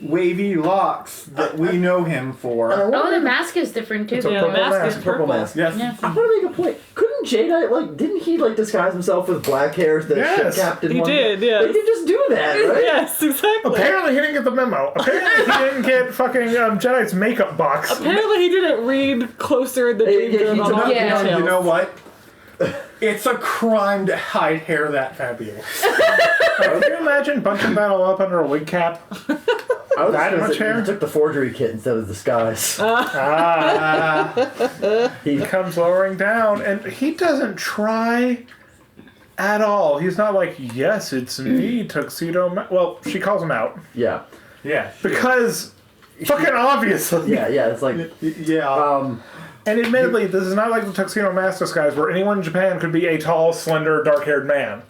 Speaker 8: wavy locks that we know him for.
Speaker 4: Oh, the mask is different too.
Speaker 3: It's a
Speaker 1: Yeah,
Speaker 3: purple
Speaker 1: mask
Speaker 3: mask.
Speaker 1: is
Speaker 2: Purple mask.
Speaker 8: Yes.
Speaker 4: Yeah.
Speaker 2: I want to make a point. Couldn't Jadeite didn't he disguise himself with black hair as the
Speaker 3: Yes.
Speaker 2: ship captain?
Speaker 1: He
Speaker 2: one?
Speaker 1: did, yes.
Speaker 2: They could just do that, right?
Speaker 1: Yes, exactly.
Speaker 3: Apparently he didn't get the memo. Apparently he didn't get fucking Jedi's makeup box.
Speaker 1: Apparently he didn't read closer in the dream
Speaker 2: Yeah,
Speaker 1: journal
Speaker 2: he
Speaker 1: on
Speaker 2: took-
Speaker 1: all the
Speaker 4: Yeah.
Speaker 1: details.
Speaker 8: You know what? It's a crime to hide hair that fabulous.
Speaker 3: Can you imagine bunching that all up under a wig cap?
Speaker 2: I was
Speaker 3: That
Speaker 2: gonna
Speaker 3: much
Speaker 2: say,
Speaker 3: hair?
Speaker 2: He took the forgery kit instead of disguise.
Speaker 3: He comes lowering down, and he doesn't try at all. He's not like, yes, it's me, Tuxedo Well, she calls him out.
Speaker 2: Yeah.
Speaker 8: Yeah.
Speaker 3: Because, fucking obviously.
Speaker 2: Yeah, it's like,
Speaker 8: Yeah.
Speaker 3: And admittedly, this is not like the Tuxedo Mask disguise where anyone in Japan could be a tall, slender, dark-haired man.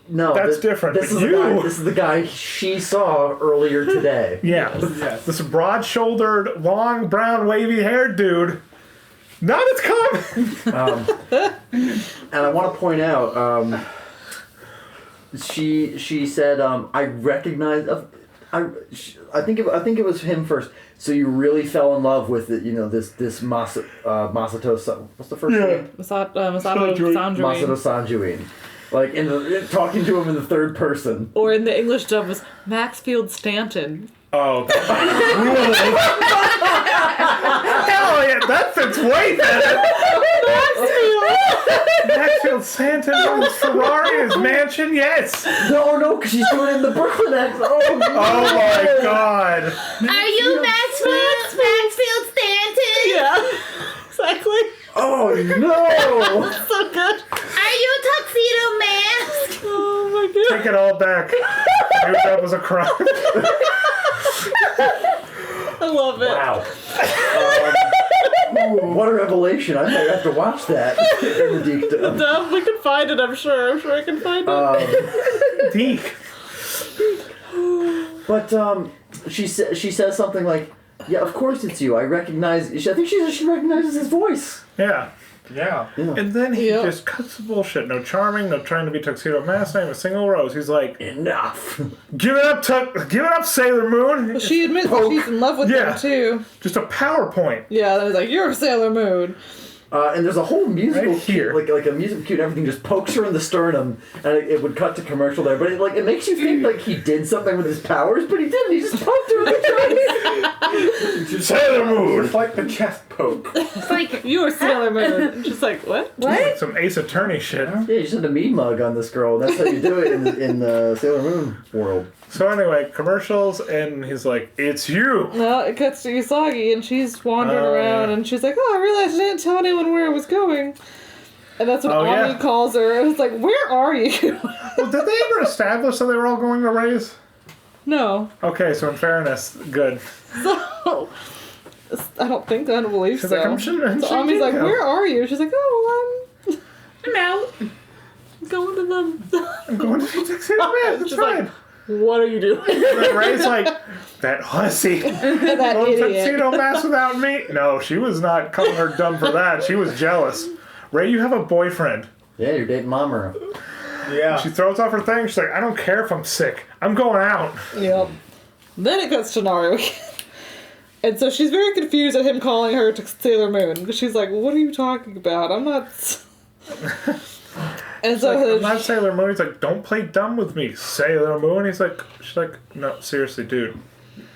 Speaker 2: no.
Speaker 3: That's different,
Speaker 2: This
Speaker 3: but
Speaker 2: is the guy she saw earlier today.
Speaker 3: Yeah.
Speaker 8: Yes.
Speaker 3: This broad-shouldered, long, brown, wavy-haired dude. Not as common.
Speaker 2: And I want to point out, she said, I recognize. I think it was him first. So you really fell in love with it, this Masato. What's the first name?
Speaker 1: Masato
Speaker 2: Masato
Speaker 1: Sanjuin.
Speaker 2: Sanjuin. Like talking to him in the third person.
Speaker 1: Or in the English dub was Maxfield Stanton.
Speaker 3: Oh, hell yeah, that fits way better. Maxfield Santa owns Ferrari, his mansion, yes.
Speaker 2: No, because she's doing it in the Brooklyn accent. Oh
Speaker 3: my god.
Speaker 4: Are you Maxfield Stanton?
Speaker 1: Yeah, exactly.
Speaker 2: Oh no!
Speaker 1: So good.
Speaker 4: Are you Tuxedo Mask?
Speaker 1: Oh my god.
Speaker 3: Take it all back. I knew that was a crime.
Speaker 1: I love it.
Speaker 2: Wow. What a revelation! I might have to watch that in the deep dive.
Speaker 1: Dub, we can find it, I'm sure. I'm sure I can find it.
Speaker 3: Deke.
Speaker 2: But she says something like, "Yeah, of course it's you. I recognize." I think she recognizes his voice.
Speaker 3: Yeah.
Speaker 8: Yeah.
Speaker 3: And then he just cuts the bullshit. No charming, no trying to be Tuxedo Mask, not even a single rose. He's like,
Speaker 2: enough.
Speaker 3: Give it up, Sailor Moon.
Speaker 1: Well, she admits that she's in love with him too.
Speaker 3: Just a PowerPoint.
Speaker 1: Yeah, and he's like, "You're Sailor Moon."
Speaker 2: And there's a whole musical
Speaker 3: Right here.
Speaker 2: cue, like a musical cue, and everything just pokes her in the sternum, and it would cut to commercial there. But it makes you think like he did something with his powers, but he didn't. He just poked her in the sternum.
Speaker 3: Sailor Moon.
Speaker 8: It's like the chest poke.
Speaker 4: It's like
Speaker 1: You're Sailor Moon. And she's like, "What?"
Speaker 3: Like some Ace Attorney shit.
Speaker 2: Yeah, you just had a mean mug on this girl. That's how you do it in the Sailor Moon world.
Speaker 3: So anyway, commercials, and he's like, "It's you."
Speaker 1: No, it cuts to Usagi, and she's wandering around, and she's like, "Oh, I realized I didn't tell anyone where I was going." And that's when Ami calls her. And it's like, where are you?
Speaker 3: Well, did they ever establish that they were all going to Ray's?
Speaker 1: No.
Speaker 3: Okay, so in fairness, good.
Speaker 1: So, I don't believe
Speaker 3: She's
Speaker 1: so.
Speaker 3: like, I'm shooting.
Speaker 1: So Ami's like, where are you? She's like, oh, well,
Speaker 4: I'm out.
Speaker 1: I'm going to them.
Speaker 3: I'm going to Tuxedo Mask. That's
Speaker 1: She's
Speaker 3: fine.
Speaker 1: like, what are you doing?
Speaker 3: And then Ray's like, that hussy.
Speaker 1: That
Speaker 3: Going
Speaker 1: idiot.
Speaker 3: Tuxedo Mask without me? No, she was not calling her dumb for that. She was jealous. Ray, you have a boyfriend.
Speaker 2: Yeah, you're dating Mamoru.
Speaker 8: Yeah.
Speaker 3: She throws off her thing. She's like, I don't care if I'm sick. I'm going out.
Speaker 1: Yep. Then it cuts to Naru again. And so she's very confused at him calling her to Sailor Moon. Because she's like, what are you talking about? I'm not... And so
Speaker 3: like, I'm not Sailor Moon. He's like, don't play dumb with me, Sailor Moon. She's like, no, seriously, dude.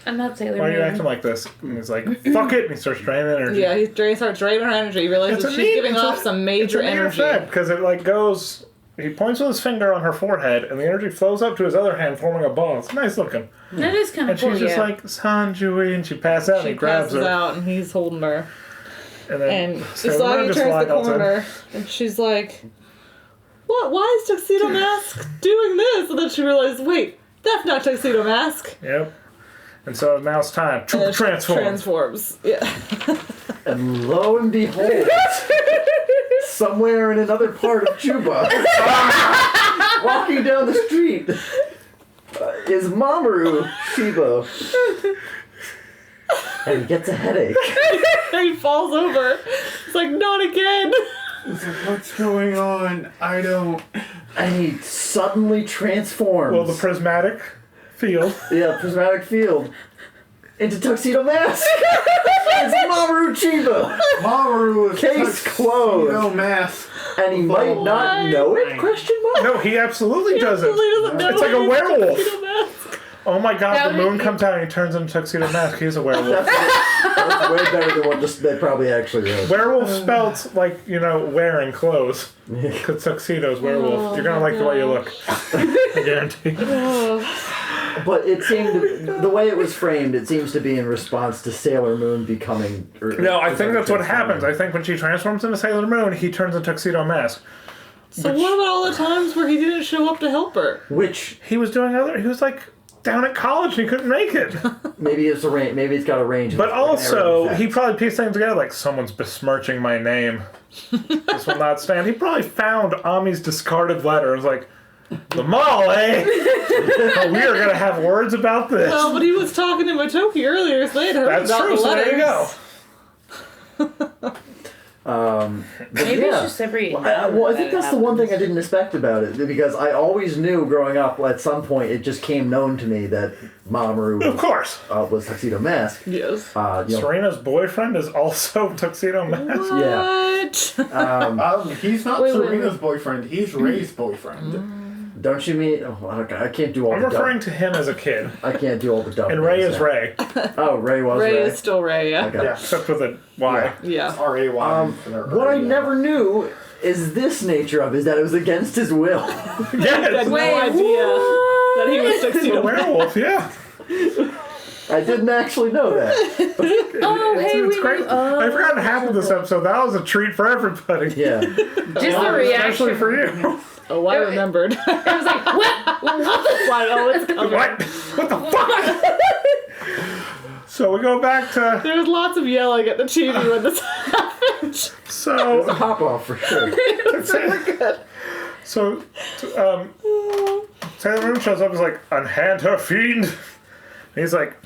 Speaker 4: I'm not Sailor Moon.
Speaker 3: Why are you acting like this? And he's like, fuck it. And he starts draining energy.
Speaker 1: Yeah, he starts draining her energy. He realizes she's giving off some major energy.
Speaker 3: Because it like goes... He points with his finger on her forehead, and the energy flows up to his other hand, forming a ball. It's nice looking.
Speaker 4: That is kind of cool,
Speaker 3: And she's just like, Sanjui, and she passes out, and he grabs her.
Speaker 1: She passes out, and he's holding her.
Speaker 3: And then
Speaker 1: And Usagi turns the corner, and she's like, what? Why is Tuxedo Mask doing this? And then she realizes, wait, that's not Tuxedo Mask.
Speaker 3: Yep. And so now it's time. Transforms.
Speaker 1: Yeah.
Speaker 2: And lo and behold, somewhere in another part of Chuba, walking down the street, is Mamoru Shiba. And he gets a headache.
Speaker 1: And he falls over. It's like, not again.
Speaker 8: It's like, what's going on? I don't...
Speaker 2: And he suddenly transforms.
Speaker 3: Well, the prismatic field.
Speaker 2: Yeah, prismatic field. Into Tuxedo Mask. It's Mamoru Chiba.
Speaker 8: Mamoru is
Speaker 2: Case closed.
Speaker 8: Tuxedo Mask.
Speaker 2: And he might not know it? Question mark?
Speaker 3: No, he absolutely doesn't.
Speaker 1: Doesn't know
Speaker 3: It's like a werewolf.
Speaker 1: Tuxedo Mask.
Speaker 3: Oh my god,
Speaker 4: That
Speaker 3: the
Speaker 4: would
Speaker 3: moon
Speaker 4: be-
Speaker 3: comes out and he turns into Tuxedo Mask. He's a werewolf.
Speaker 2: That's way better than what they probably actually wrote.
Speaker 3: Werewolf spelt like, wearing clothes. Because tuxedo's werewolf. You're gonna like the way you look. I guarantee.
Speaker 2: But it seemed, the way it was framed, it seems to be in response to Sailor Moon becoming...
Speaker 3: No, I think that's what happens. I think when she transforms into Sailor Moon, he turns into Tuxedo Mask.
Speaker 1: So what about all the times where he didn't show up to help her?
Speaker 2: Which,
Speaker 3: He was like down at college and he couldn't make it.
Speaker 2: maybe it's got a range.
Speaker 3: But
Speaker 2: of
Speaker 3: also,
Speaker 2: effects.
Speaker 3: he probably pieced things together like someone's besmirching my name. This will not stand. He probably found Ami's discarded letter. It was like, the mall, eh? Oh, we are going to have words about this.
Speaker 1: No, but he was talking to Motoki earlier, so they had heard
Speaker 3: That's
Speaker 1: about
Speaker 3: true,
Speaker 1: the
Speaker 3: so there you
Speaker 1: letters.
Speaker 3: go.
Speaker 4: Maybe it's just every...
Speaker 2: Well, I think that's the one thing I didn't expect about it, because I always knew growing up, at some point, it just came known to me that Mamoru
Speaker 3: Of course.
Speaker 2: was Tuxedo Mask.
Speaker 1: Yes.
Speaker 3: Serena's boyfriend is also Tuxedo Mask.
Speaker 2: Yeah.
Speaker 1: What?
Speaker 8: He's not
Speaker 4: Wait,
Speaker 8: Serena's boyfriend. He's Ray's boyfriend.
Speaker 2: Don't you mean... Oh, okay, I can't do all
Speaker 3: I'm
Speaker 2: the
Speaker 3: referring to him as a kid.
Speaker 2: I can't do all the dumb
Speaker 3: And Ray
Speaker 2: names
Speaker 3: is
Speaker 2: now.
Speaker 3: Ray.
Speaker 2: Oh, Ray was Ray.
Speaker 1: Ray is still Ray, yeah.
Speaker 2: Okay.
Speaker 8: Yeah.
Speaker 3: Except with a Y.
Speaker 1: Yeah.
Speaker 8: R-A-Y.
Speaker 2: What I never knew is this nature of it, is that it was against his will.
Speaker 3: Yes!
Speaker 1: No idea that he was
Speaker 3: He's a
Speaker 1: Tuxedo Mask.
Speaker 3: werewolf, yeah.
Speaker 2: I didn't actually know that.
Speaker 3: It's great. I forgot half of this episode. That was a treat for everybody.
Speaker 2: Yeah.
Speaker 4: Just the
Speaker 3: Especially
Speaker 4: reaction.
Speaker 3: for you.
Speaker 1: Oh, I remembered.
Speaker 4: I was like, what? What the
Speaker 1: I know it's coming.
Speaker 3: What the fuck? So we go back to...
Speaker 1: There was lots of yelling at the TV when this happened.
Speaker 3: So...
Speaker 2: Hop off for sure.
Speaker 3: So, Sailor Moon shows up and is like, unhand her fiend. And he's like,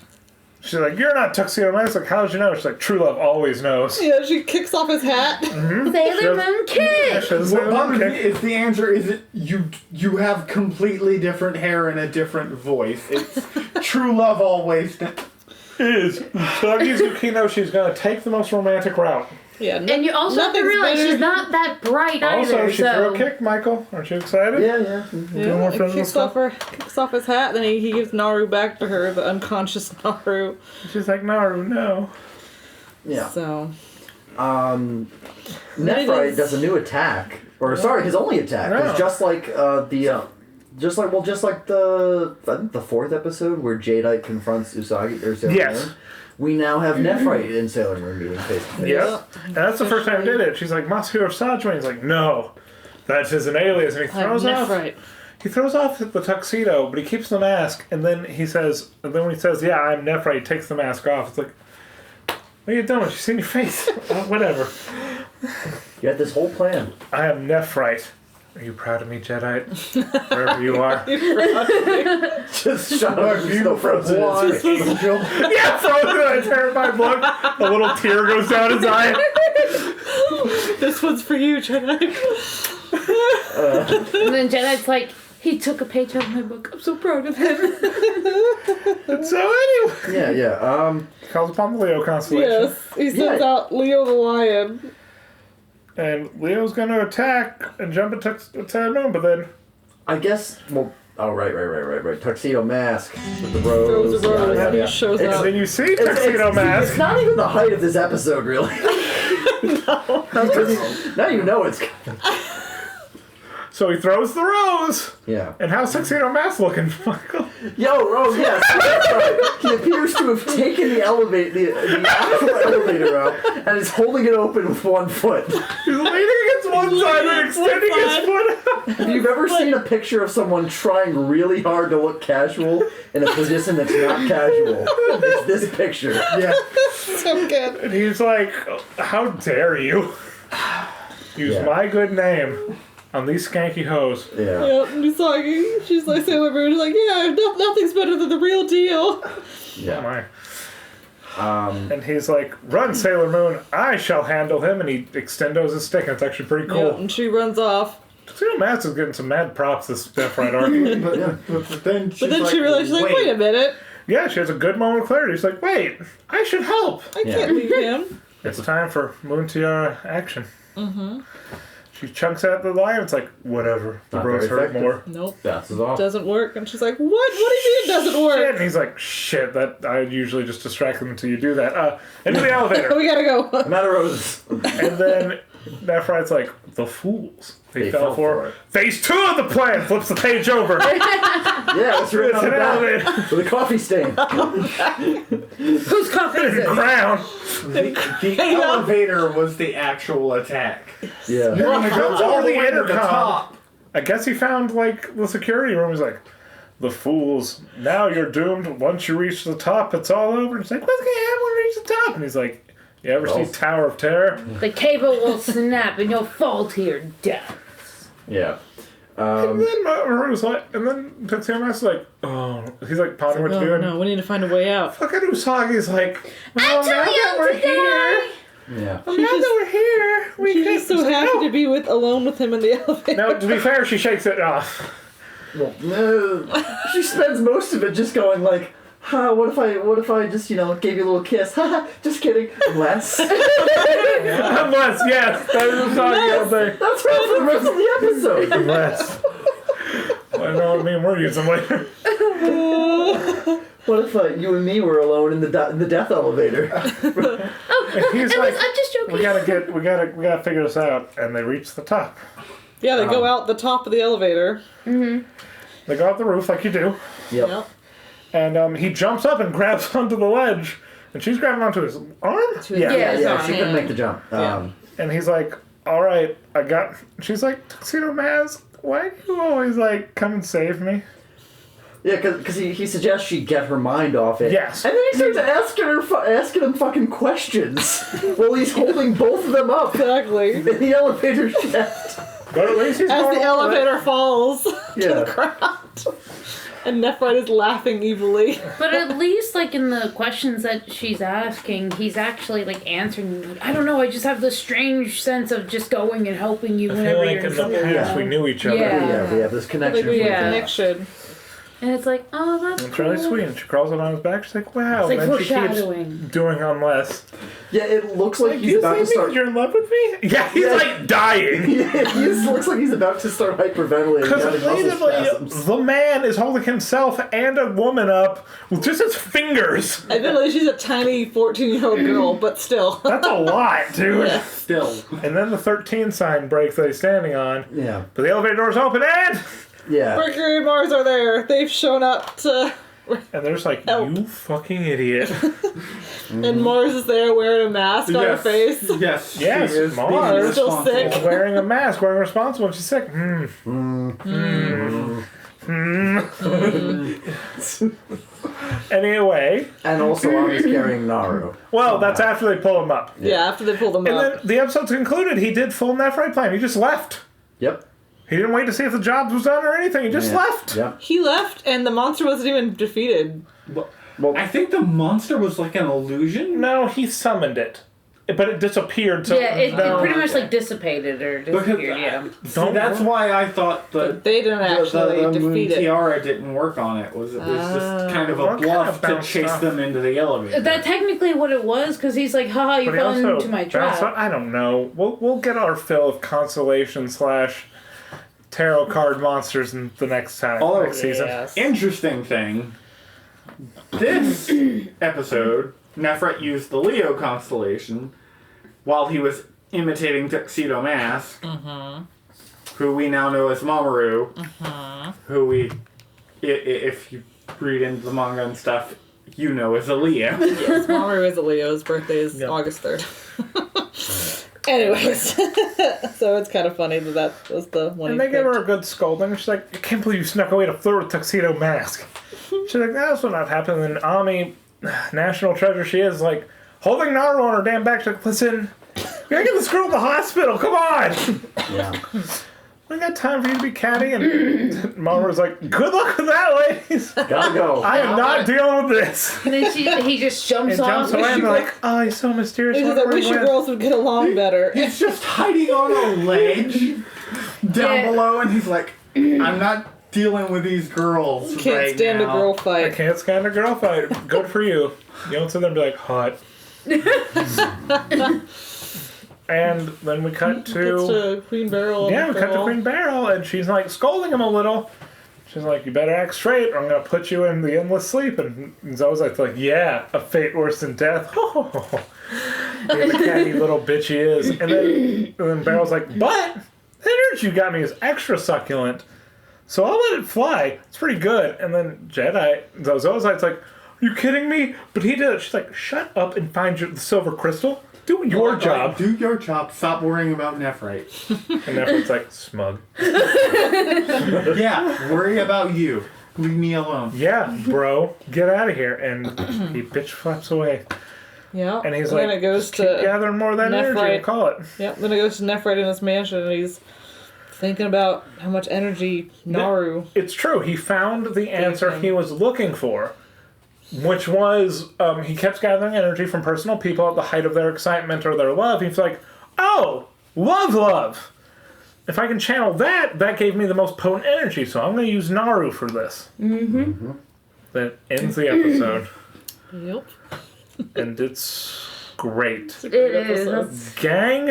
Speaker 3: she's like, you're not Tuxedo Mask. Like, how did you know? She's like, true love always knows.
Speaker 1: Yeah, she kicks off his hat.
Speaker 4: Sailor Moon kick!
Speaker 3: She has a
Speaker 8: What
Speaker 3: Sailor Moon
Speaker 8: bothers me
Speaker 3: kick.
Speaker 8: is the answer is that you have completely different hair and a different voice. It's true love always.
Speaker 3: Is Usagi's Yukino, she's going to take the most romantic route.
Speaker 1: Yeah,
Speaker 4: And you also have to
Speaker 1: nothing's
Speaker 4: realize
Speaker 1: better-
Speaker 4: she's not that bright
Speaker 3: Also,
Speaker 4: either,
Speaker 3: she
Speaker 4: so...
Speaker 3: threw a kick, Michael. Aren't you excited?
Speaker 2: Yeah, yeah.
Speaker 1: Yeah,
Speaker 3: more
Speaker 1: it
Speaker 3: physical
Speaker 1: kicks off his hat, then he gives Naru back to her, the unconscious Naru.
Speaker 3: She's like, Naru, no.
Speaker 2: Yeah.
Speaker 1: So,
Speaker 2: Nephrite does a new attack. Or, sorry, his only attack.
Speaker 3: Yeah.
Speaker 2: It's just like the Just like the I think the 4th episode where Jadeite confronts Usagi or Sailor
Speaker 3: Yes.
Speaker 2: Moon. We now have Nephrite in Sailor Moon meeting face to face.
Speaker 3: Yeah. And that's the first time I did it. She's like, Masahiro Sajima. He's like, no. That's his an alias. And he throws off.
Speaker 1: Right.
Speaker 3: He throws off the tuxedo, but he keeps the mask. And then he says, when he says, yeah, I'm Nephrite, he takes the mask off. It's like, what are you doing? She's seen your face. Whatever.
Speaker 2: You had this whole plan.
Speaker 3: I am Nephrite. Are you proud of me, Jedi? Wherever you are.
Speaker 2: Just shot out the frozen angel.
Speaker 3: Yeah, frozen. A terrified look. A little tear goes down his eye.
Speaker 1: This one's for you, Jedi.
Speaker 4: And then Jedite's like, he took a page out of my book. I'm so proud of him.
Speaker 3: So anyway.
Speaker 2: Yeah.
Speaker 3: Calls upon the Leo constellation.
Speaker 1: Yes, he sends out Leo the lion.
Speaker 3: And Leo's going to attack and jump at Sailor Moon, but then...
Speaker 2: I guess, well... Oh, right. Tuxedo mask with the rose.
Speaker 1: Throws a rose,
Speaker 2: Yeah.
Speaker 1: he shows
Speaker 3: And
Speaker 1: up.
Speaker 3: then you see Tuxedo Mask.
Speaker 2: It's not even the height of this episode, really. No. Now you know it's...
Speaker 3: So he throws the rose.
Speaker 2: Yeah.
Speaker 3: And how's Tuxedo Mask looking, Michael?
Speaker 2: Yes, that's right. He appears to have taken the actual elevator up and is holding it open with one foot.
Speaker 3: He's leaning against one side and extending his foot out.
Speaker 2: If you've ever seen a picture of someone trying really hard to look casual in a position that's not casual, it's this picture.
Speaker 8: Yeah.
Speaker 1: So good.
Speaker 3: And he's like, how dare you use my good name on these skanky hoes.
Speaker 2: Yeah.
Speaker 1: Yep, Misaki. She's like Sailor Moon. She's like, yeah, nothing's better than the real deal.
Speaker 2: Yeah.
Speaker 3: And he's like, run, Sailor Moon. I shall handle him. And he extendos his stick. And it's actually pretty cool.
Speaker 1: Yep, and she runs off.
Speaker 3: Tuxedo Mask is getting some mad props this Nephrite arc.
Speaker 8: But then
Speaker 1: She realizes, she's like, wait a minute.
Speaker 3: Yeah, she has a good moment of clarity. She's like, wait, I should help.
Speaker 1: I can't leave him.
Speaker 3: It's time for Moon Tiara action. Mm-hmm. She chunks at the lion. It's like, whatever. The
Speaker 2: Not
Speaker 3: rose
Speaker 2: very
Speaker 3: hurt
Speaker 2: effective.
Speaker 3: more.
Speaker 1: Nope.
Speaker 2: Bounces off.
Speaker 1: Doesn't work. And she's like, what? What do you mean it doesn't
Speaker 3: Shit.
Speaker 1: work?
Speaker 3: And he's like, shit, that I usually just distract them until you do that. Into the elevator.
Speaker 1: We gotta go.
Speaker 2: I'm out of roses.
Speaker 3: And then Nephrite's like, the fools. They fell for
Speaker 2: it.
Speaker 3: Phase 2 of the plan. Flips the page over.
Speaker 2: Yeah, it's written on the
Speaker 3: an
Speaker 2: back
Speaker 3: elevator.
Speaker 2: with a coffee stain.
Speaker 4: Whose coffee is it?
Speaker 3: Crown.
Speaker 8: the elevator was the actual attack.
Speaker 2: Yeah.
Speaker 8: You're gonna go all the way to the
Speaker 3: intercom.
Speaker 8: top.
Speaker 3: I guess he found, like, the security room. He's like, the fools. Now you're doomed. Once you reach the top, it's all over. It's like, what's going to happen when we reach the top? And he's like, you ever see Tower of Terror?
Speaker 4: The cable will snap and you'll fall to your death.
Speaker 2: Yeah.
Speaker 3: And then Maru's like, and then Tuxedo Mask's like, oh, he's like pondering what to do.
Speaker 1: No, we need to find a way out.
Speaker 3: Fucking Usagi's like, well,
Speaker 4: I'm too
Speaker 3: now that
Speaker 4: young
Speaker 3: we're
Speaker 4: to
Speaker 3: here,
Speaker 2: Yeah.
Speaker 3: now that we're here, we
Speaker 1: She's
Speaker 3: can
Speaker 1: just so happy to be alone with him in the elevator.
Speaker 3: Now, to be fair, she shakes it off.
Speaker 2: She spends most of it just going like, what if I just, gave you a little kiss? Haha, just kidding. Unless.
Speaker 3: Unless, yes, that is Usagi all day.
Speaker 2: That's right for the rest of the episode.
Speaker 3: Unless. I know what we're using later.
Speaker 2: What if you and me were alone in the death elevator?
Speaker 3: And he's like,
Speaker 4: I'm just joking.
Speaker 3: we gotta figure this out. And they reach the top.
Speaker 1: Yeah, they go out the top of the elevator.
Speaker 4: Mm-hmm.
Speaker 3: They go out the roof like you do.
Speaker 2: Yep.
Speaker 3: And he jumps up and grabs onto the ledge. And she's grabbing onto his arm?
Speaker 2: Yeah, she couldn't make the jump.
Speaker 3: And he's like, all right, she's like, Tuxedo Mask, why do you always, come and save me?
Speaker 2: Yeah, because he suggests she get her mind off it.
Speaker 3: Yes.
Speaker 2: And then he starts asking him fucking questions while he's holding both of them up
Speaker 1: Exactly.
Speaker 2: in the elevator shaft.
Speaker 3: But at least he's
Speaker 1: As
Speaker 3: going
Speaker 1: the elevator falls to
Speaker 2: Yeah.
Speaker 1: the ground. And Nephrite is laughing evilly.
Speaker 4: But at least, in the questions that she's asking, he's actually, answering them. I don't know, I just have this strange sense of just going and helping you
Speaker 3: I
Speaker 4: whenever
Speaker 3: feel like
Speaker 4: you're
Speaker 3: in the
Speaker 4: trouble.
Speaker 3: past we knew each other.
Speaker 4: Yeah.
Speaker 2: Yeah, we have this connection.
Speaker 1: Like,
Speaker 4: Yeah.
Speaker 1: connection.
Speaker 4: And it's like, oh, that's
Speaker 3: It's
Speaker 4: cool.
Speaker 3: really sweet. And she crawls up on his back. She's like, wow.
Speaker 4: It's like
Speaker 3: and then she
Speaker 4: foreshadowing.
Speaker 3: keeps doing unless.
Speaker 2: Yeah, it looks like he's
Speaker 3: you
Speaker 2: about to start.
Speaker 3: You're in love with me? Yeah, he's dying.
Speaker 2: He looks like he's about to start hyperventilating.
Speaker 3: Because
Speaker 2: having muscle spasms.
Speaker 3: the man is holding himself and a woman up with just his fingers.
Speaker 1: Admittedly, she's a tiny 14-year-old girl, but still.
Speaker 3: That's a lot, dude.
Speaker 8: Still.
Speaker 3: And then the 13 sign breaks that he's standing on.
Speaker 2: Yeah.
Speaker 3: But the elevator doors open and
Speaker 2: Yeah.
Speaker 1: Mercury and Mars are there. They've shown up to...
Speaker 3: And there's like,
Speaker 1: Help.
Speaker 3: you fucking idiot.
Speaker 1: And Mars is there wearing a mask on her face.
Speaker 8: Yes.
Speaker 3: Yes,
Speaker 8: she is
Speaker 3: Mars.
Speaker 8: being
Speaker 1: Still
Speaker 8: responsible.
Speaker 1: sick.
Speaker 3: Wearing a mask, wearing responsible, and she's sick. Anyway.
Speaker 2: And also Ami's carrying Naru.
Speaker 3: Well, that's after they pull him up.
Speaker 1: Yeah, after they pulled him
Speaker 3: And
Speaker 1: up.
Speaker 3: then the episode's concluded. He did full Nephrite plan. He just left.
Speaker 2: Yep.
Speaker 3: He didn't wait to see if the job was done or anything. He just left.
Speaker 2: Yep.
Speaker 1: He left, and the monster wasn't even defeated.
Speaker 2: Well,
Speaker 8: I think the monster was like an illusion.
Speaker 3: No, he summoned it. But it disappeared. So
Speaker 4: Yeah, it
Speaker 3: no.
Speaker 4: pretty much like dissipated or disappeared. Yeah.
Speaker 8: See, that's why I thought
Speaker 1: But they didn't actually
Speaker 8: the moon
Speaker 1: defeat it.
Speaker 8: tiara didn't work on it. It was just kind of a
Speaker 3: What kind
Speaker 8: bluff
Speaker 3: of
Speaker 8: to
Speaker 3: bounce
Speaker 8: chase
Speaker 3: stuff?
Speaker 8: them into the elevator.
Speaker 4: That's technically what it was, because he's like, haha, you
Speaker 3: But he
Speaker 4: fell
Speaker 3: also
Speaker 4: into my
Speaker 3: bounced
Speaker 4: trap.
Speaker 3: up- I don't know. We'll get our fill of consolation / tarot card monsters in the next time.
Speaker 8: Oh,
Speaker 3: next season.
Speaker 1: Yes.
Speaker 8: Interesting thing. This episode, Nephrite used the Leo constellation while he was imitating Tuxedo Mask, who we now know as Mamoru, who we, if you read into the manga and stuff, you know as a Leo.
Speaker 1: Yes, Mamoru is a Leo. His birthday is August 3rd. Anyways, so it's kind of funny that was the one.
Speaker 3: And
Speaker 1: he
Speaker 3: they give
Speaker 1: picked.
Speaker 3: her a good scolding. She's like, I can't believe you snuck away to flirt with Tuxedo Mask. She's like, that's what not happened. And Ami, national treasure she is, like, holding Naru on her damn back. She's like, listen, we gotta get this girl to the hospital. Come on.
Speaker 2: yeah.
Speaker 3: We got time for you to be catty. And Mamoru's like, good luck with that, ladies.
Speaker 2: Gotta go.
Speaker 3: I am not dealing with this.
Speaker 4: And then he just jumps
Speaker 3: And
Speaker 4: off.
Speaker 3: jumps away and they're like, oh, he's so mysterious.
Speaker 1: It's just, I
Speaker 3: Wonder where
Speaker 1: wish
Speaker 3: he
Speaker 1: you
Speaker 3: went."
Speaker 1: girls would get along better.
Speaker 8: He's just hiding on a ledge down below, and he's like, I'm not dealing with these girls
Speaker 1: Can't
Speaker 8: right
Speaker 1: stand
Speaker 8: now.
Speaker 1: a girl
Speaker 3: I
Speaker 1: fight.
Speaker 3: can't stand a girl fight. Good for you. You don't sit there and be like, hot. And then we cut
Speaker 1: Gets
Speaker 3: to...
Speaker 1: to Queen Beryl.
Speaker 3: Yeah,
Speaker 1: and
Speaker 3: we cut to
Speaker 1: Beryl.
Speaker 3: Queen Beryl, and she's like scolding him a little. She's like, you better act straight, or I'm going to put you in the endless sleep. And Zoe's like, yeah, a fate worse than death. Yeah, the catty little bitch he is. And then Beryl's like, but the energy you got me is extra succulent, so I'll let it fly. It's pretty good. And then Zoe's like, are you kidding me? But he did it. She's like, shut up and find the silver crystal. Do your job.
Speaker 8: Do your job. Stop worrying about Nephrite.
Speaker 3: And Nephrite's like, smug.
Speaker 8: Yeah, worry about you. Leave me alone.
Speaker 3: Yeah, bro, get out of here. And he bitch flaps away.
Speaker 1: Yeah.
Speaker 3: And he's
Speaker 1: then
Speaker 3: like,
Speaker 1: it goes
Speaker 3: just keep
Speaker 1: to
Speaker 3: gathering more of that energy,
Speaker 1: Nephrite.
Speaker 3: we'll call it.
Speaker 1: Yep. Then it goes to Nephrite in his mansion, and he's thinking about how much energy Naru.
Speaker 3: It's true. He found the answer
Speaker 1: him.
Speaker 3: he was looking for, which was he kept gathering energy from personal people at the height of their excitement or their love. He's like, oh, love. If I can channel that, that gave me the most potent energy, so I'm going to use Naru for this. Mm-hmm. That ends the episode.
Speaker 1: Yep.
Speaker 3: And it's great.
Speaker 4: It is.
Speaker 3: Gang?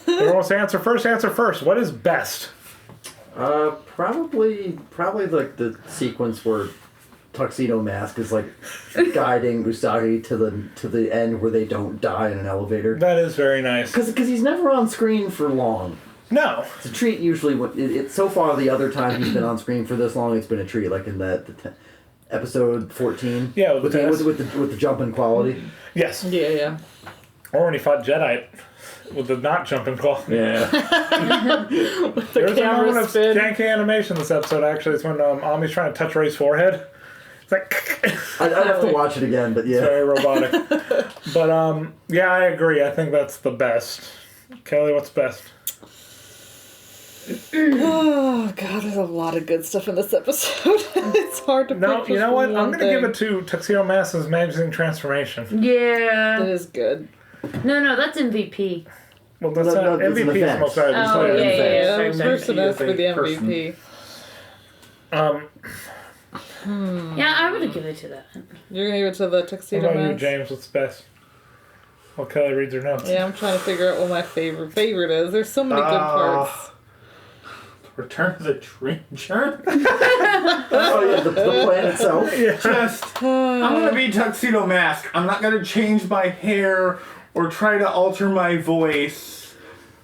Speaker 3: Who wants to answer first? Answer first. What is best?
Speaker 2: Probably like the sequence where Tuxedo Mask is like guiding Usagi to the end where they don't die in an elevator.
Speaker 3: That is very nice.
Speaker 2: Because he's never on screen for long.
Speaker 3: No.
Speaker 2: It's a treat usually. So far the other time he's been on screen for this long, it's been a treat. Like in episode 14.
Speaker 3: Yeah,
Speaker 2: with the jumping quality.
Speaker 3: Yes.
Speaker 1: Yeah.
Speaker 3: Or when he fought Jedi with the not jumping claw.
Speaker 2: Yeah.
Speaker 3: There's a
Speaker 1: camera
Speaker 3: moment of
Speaker 1: spin.
Speaker 3: janky animation this episode, actually. It's when Ami's trying to touch Ray's forehead. It's like...
Speaker 2: I'd have to watch it again, but yeah.
Speaker 3: It's very robotic. But, yeah, I agree. I think that's the best. Kelly, what's best?
Speaker 1: Oh god, there's a lot of good stuff in this episode. It's hard to.
Speaker 3: No,
Speaker 1: pick
Speaker 3: you know
Speaker 1: just
Speaker 3: what?
Speaker 1: one
Speaker 3: I'm going to give
Speaker 1: thing.
Speaker 3: it to Tuxedo Mask's amazing transformation.
Speaker 1: It
Speaker 4: Yeah.
Speaker 1: is good.
Speaker 4: No, that's MVP.
Speaker 3: Well, that's
Speaker 2: No, it's an
Speaker 3: MVP is
Speaker 2: event.
Speaker 3: most valuable
Speaker 4: Oh,
Speaker 3: player.
Speaker 4: yeah.
Speaker 1: That was person has to be the MVP.
Speaker 4: Yeah, I would give it to that.
Speaker 1: You're gonna give it to the
Speaker 3: What
Speaker 1: Tuxedo
Speaker 3: about you,
Speaker 1: Mask?
Speaker 3: James? What's best? Well, Kelly reads her notes.
Speaker 1: Yeah, I'm trying to figure out what my favorite is. There's so many good parts.
Speaker 8: Return of the Treasure.
Speaker 2: Oh yeah, the plan itself.
Speaker 8: Just, I'm gonna be Tuxedo Mask. I'm not gonna change my hair or try to alter my voice,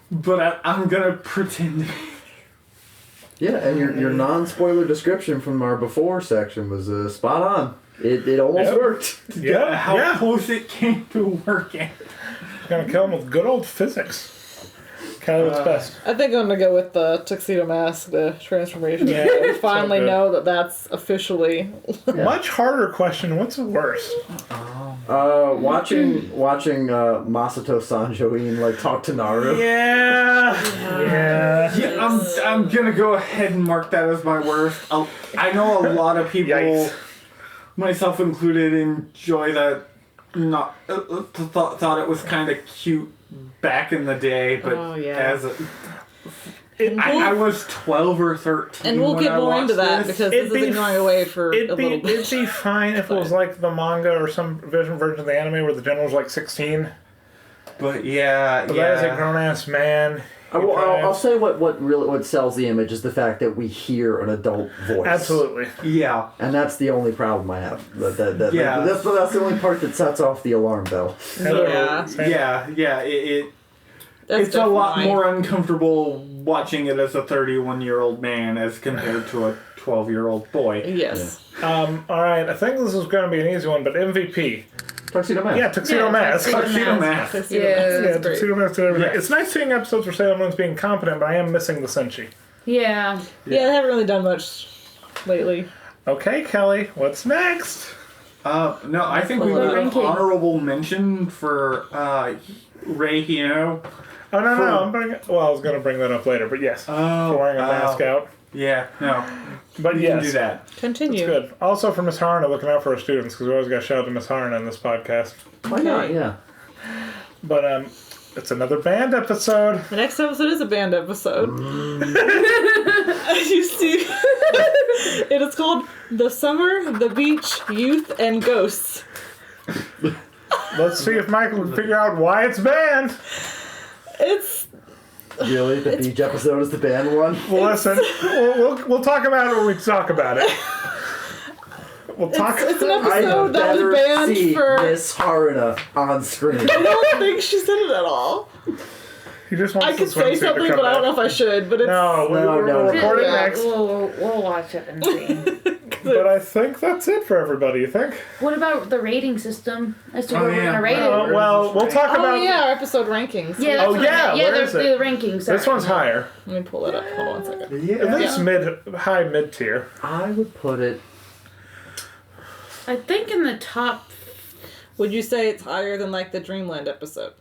Speaker 8: but I'm gonna pretend.
Speaker 2: Yeah, and your non-spoiler description from our before section was spot on. It almost worked.
Speaker 3: Yeah,
Speaker 8: How close it came to working.
Speaker 3: Gonna kill him with good old physics. Kind of what's best.
Speaker 1: I think I'm gonna go with the tuxedo mask, the transformation.
Speaker 3: Yeah,
Speaker 1: We finally
Speaker 3: so good.
Speaker 1: know that that's officially.
Speaker 3: Much harder question. What's the worst?
Speaker 2: Watching Masato Sanjoin like talk to Naru.
Speaker 3: Yeah.
Speaker 8: I'm gonna go ahead and mark that as my worst. I know a lot of people,
Speaker 3: Yikes.
Speaker 8: myself included, enjoy that. Not thought it was kind of cute back in the day, but
Speaker 1: Oh, yeah.
Speaker 8: as I was 12 or 13.
Speaker 1: And we'll
Speaker 8: when
Speaker 1: get
Speaker 8: I
Speaker 1: more into
Speaker 8: watched
Speaker 1: that
Speaker 8: this.
Speaker 1: because this is going away for a
Speaker 3: It'd
Speaker 1: little bit.
Speaker 3: be fine if it was like the manga or some version of the anime where the general's like 16.
Speaker 8: But yeah,
Speaker 3: But that is a grown ass man.
Speaker 2: I'll say what sells the image is the fact that we hear an adult voice.
Speaker 3: Absolutely.
Speaker 8: Yeah.
Speaker 2: And that's the only problem I have. That's the only part that sets off the alarm bell.
Speaker 1: Yeah.
Speaker 8: It's a lot more uncomfortable watching it as a 31-year-old man as compared to a 12-year-old boy.
Speaker 1: Yes.
Speaker 3: All right, I think this is going to be an easy one, but MVP.
Speaker 2: Tuxedo Mask.
Speaker 3: Yeah, Tuxedo Mask.
Speaker 8: Tuxedo Mask.
Speaker 3: Yeah, Tuxedo Mask did everything. It's nice seeing episodes where Sailor Moon's being competent, but I am missing the Senshi.
Speaker 4: Yeah.
Speaker 1: Yeah, they haven't really done much lately.
Speaker 3: Okay, Kelly, what's next?
Speaker 8: No, I think we need an honorable mention for Rei Hino.
Speaker 3: Oh, no, I was going to bring that up later, but yes. For wearing a mask out.
Speaker 8: Yeah, no.
Speaker 3: But
Speaker 8: We
Speaker 3: yes.
Speaker 8: can do that.
Speaker 1: Continue.
Speaker 3: It's good. Also for Miss Harna, looking out for our students, because we always got to shout out to Miss Harna in this podcast.
Speaker 2: Why not? Yeah.
Speaker 3: But it's another band episode.
Speaker 1: The next episode is a band episode. As you see, it is called The Summer, the Beach, Youth, and Ghosts.
Speaker 3: Let's see if Michael can figure out why it's banned.
Speaker 1: It's...
Speaker 2: Really? The beach episode is the band one?
Speaker 3: Well, listen, we'll talk about it when we talk about it. We'll talk.
Speaker 1: It's an
Speaker 2: I
Speaker 1: episode that
Speaker 2: better
Speaker 1: was banned
Speaker 2: see
Speaker 1: for...
Speaker 2: Miss Haruna on screen.
Speaker 1: I don't think she said it at all.
Speaker 3: You just want
Speaker 1: I could say something, but I don't know if I should. But it's...
Speaker 3: we'll record it next.
Speaker 4: We'll watch it and see.
Speaker 3: But I think that's it for everybody, you think?
Speaker 4: What about the rating system as to where we're
Speaker 8: yeah.
Speaker 4: going to rate it?
Speaker 3: Well, we'll talk about...
Speaker 1: Oh, yeah, our episode rankings.
Speaker 4: Yeah, that's what I meant.
Speaker 3: where
Speaker 4: there's
Speaker 3: is it?
Speaker 4: the rankings.
Speaker 3: This one's higher.
Speaker 1: Let me pull it up. Hold on a second.
Speaker 3: At least mid tier.
Speaker 2: I would put it...
Speaker 4: I think in the top...
Speaker 1: Would you say it's higher than, like, the Dreamland episode?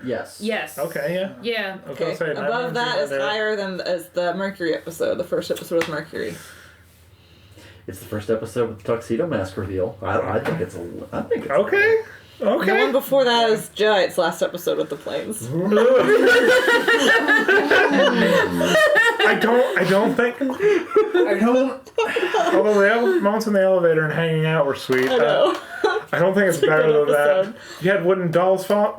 Speaker 2: Yes.
Speaker 4: Yes.
Speaker 3: Okay, yeah.
Speaker 4: Yeah.
Speaker 3: I was gonna say,
Speaker 1: Above that is higher than as the Mercury episode. The first episode was Mercury.
Speaker 2: It's the first episode with the Tuxedo Mask reveal. I think it's
Speaker 3: Okay.
Speaker 1: The one before that is Jedi's last episode with the planes.
Speaker 3: I don't think... Although the moments in the elevator and hanging out were sweet.
Speaker 1: I know.
Speaker 3: I don't think it's better than that. You had wooden dolls fall...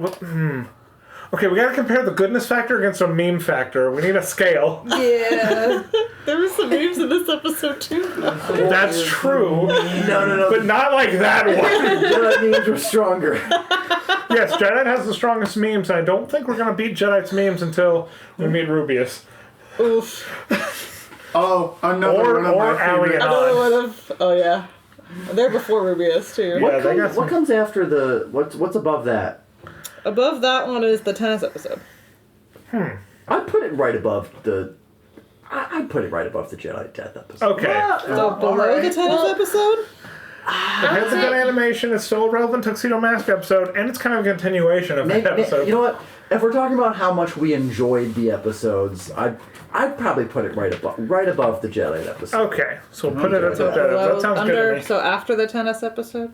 Speaker 3: Okay, we gotta compare the goodness factor against a meme factor. We need a scale.
Speaker 1: Yeah. There were some memes in this episode too.
Speaker 3: That's true.
Speaker 2: No.
Speaker 3: But not like that one.
Speaker 2: Jedi memes were stronger.
Speaker 3: Yes, Jedi has the strongest memes, and I don't think we're gonna beat Jedi's memes until we meet Rubius.
Speaker 1: Oof.
Speaker 8: Oh, another one of my favorite.
Speaker 1: Another one of... Oh, yeah. They're before Rubius, too.
Speaker 3: Yeah,
Speaker 2: What comes after the... What's above that?
Speaker 1: Above that one is the tennis episode.
Speaker 2: I'd put it right above the... I'd put it right above the Jedi Death episode.
Speaker 3: Okay.
Speaker 1: So below the tennis episode?
Speaker 3: It has a good animation, it's still a relevant Tuxedo Mask episode, and it's kind of a continuation of that episode.
Speaker 2: You know what? If we're talking about how much we enjoyed the episodes, I'd probably put it right above the Jedi episode.
Speaker 3: Okay, so we'll put it at the Jedi. That sounds good to me.
Speaker 1: So after the tennis episode?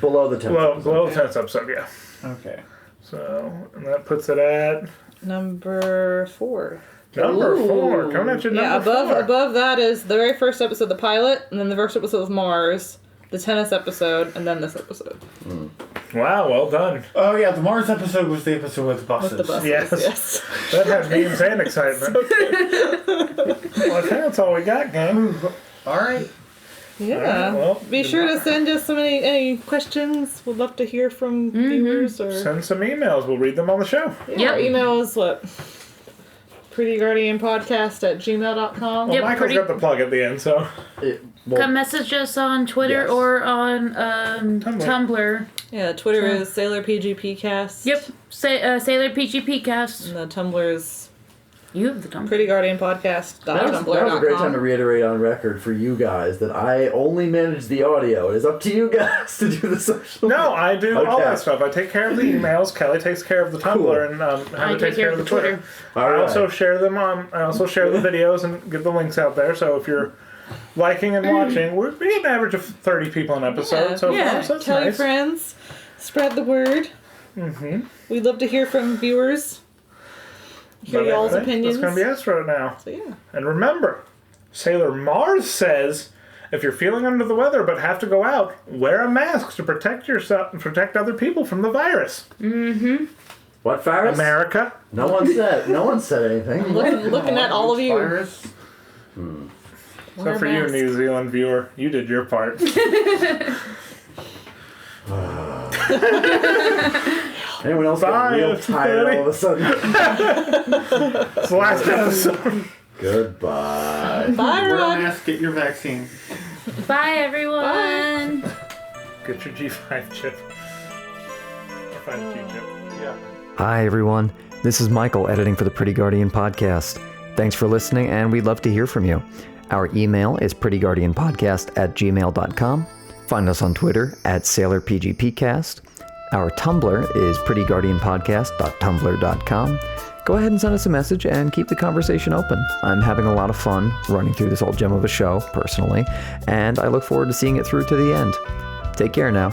Speaker 2: Below the tennis episode.
Speaker 3: Below the tennis episode, yeah.
Speaker 8: Okay.
Speaker 3: So, and that puts it at...
Speaker 1: Number 4.
Speaker 3: Number 4. Coming at you, number 4.
Speaker 1: Above that is the very first episode, the pilot, and then the first episode of Mars, the tennis episode, and then this episode.
Speaker 3: Wow, well done.
Speaker 8: Oh yeah, the Mars episode was the episode with the buses.
Speaker 1: With the buses,
Speaker 3: yes. That had memes and excitement. Well, I think that's all we got, gang.
Speaker 8: All right.
Speaker 1: Yeah.
Speaker 3: Right, well,
Speaker 1: be sure to send us any questions. We'd love to hear from viewers. Or
Speaker 3: send some emails. We'll read them on the show.
Speaker 1: our email is what? prettyguardianpodcast@gmail.com.
Speaker 3: Well,
Speaker 4: Yep,
Speaker 3: Michael's got the plug at the end, so.
Speaker 4: Come message us on Twitter
Speaker 2: Yes.
Speaker 4: or on Tumblr.
Speaker 1: Yeah, Twitter is SailorPGPcast.
Speaker 4: Yep, Sailor PGPcast.
Speaker 1: And the Tumblr's
Speaker 4: You have the Tumblr.
Speaker 1: prettyguardianpodcast.tumblr.com.
Speaker 2: That was a great time to reiterate on record for you guys that I only manage the audio. It is up to you guys to do the social.
Speaker 3: No, I do all
Speaker 2: Okay.
Speaker 3: that stuff. I take care of the emails. Kelly takes care of the Tumblr,
Speaker 2: Cool.
Speaker 3: and Heather takes care of the Twitter.
Speaker 2: All
Speaker 3: I
Speaker 2: right.
Speaker 3: also share them on. I also share the videos and get the links out there. So if you're liking and watching, we get an average of 30 people an episode. So far, so that's
Speaker 1: Tell your
Speaker 3: nice.
Speaker 1: friends. Spread the word.
Speaker 3: Mm-hmm.
Speaker 1: We'd love to hear from viewers. Hear y'all's opinions.
Speaker 3: That's going to be us right now.
Speaker 1: So yeah.
Speaker 3: And remember, Sailor Mars says, if you're feeling under the weather but have to go out, wear a mask to protect yourself and protect other people from the virus.
Speaker 4: Mm-hmm.
Speaker 2: What virus?
Speaker 3: America.
Speaker 2: No one said anything.
Speaker 1: I'm looking at all of you.
Speaker 8: Virus.
Speaker 3: Except for you, New Zealand viewer. You did your part.
Speaker 2: Anyone else got real tired all of a sudden?
Speaker 3: It's the last episode.
Speaker 2: Goodbye.
Speaker 1: Bye,
Speaker 8: Wear a
Speaker 1: everyone.
Speaker 8: mask, get your vaccine.
Speaker 4: Bye, everyone.
Speaker 3: Get your G5 chip. Or 5G chip. Yeah.
Speaker 10: Hi, everyone. This is Michael editing for the Pretty Guardian podcast. Thanks for listening, and we'd love to hear from you. Our email is prettyguardianpodcast@gmail.com. Find us on Twitter @SailorPGPcast. Our Tumblr is prettyguardianpodcast.tumblr.com. Go ahead and send us a message and keep the conversation open. I'm having a lot of fun running through this old gem of a show, personally, and I look forward to seeing it through to the end. Take care now.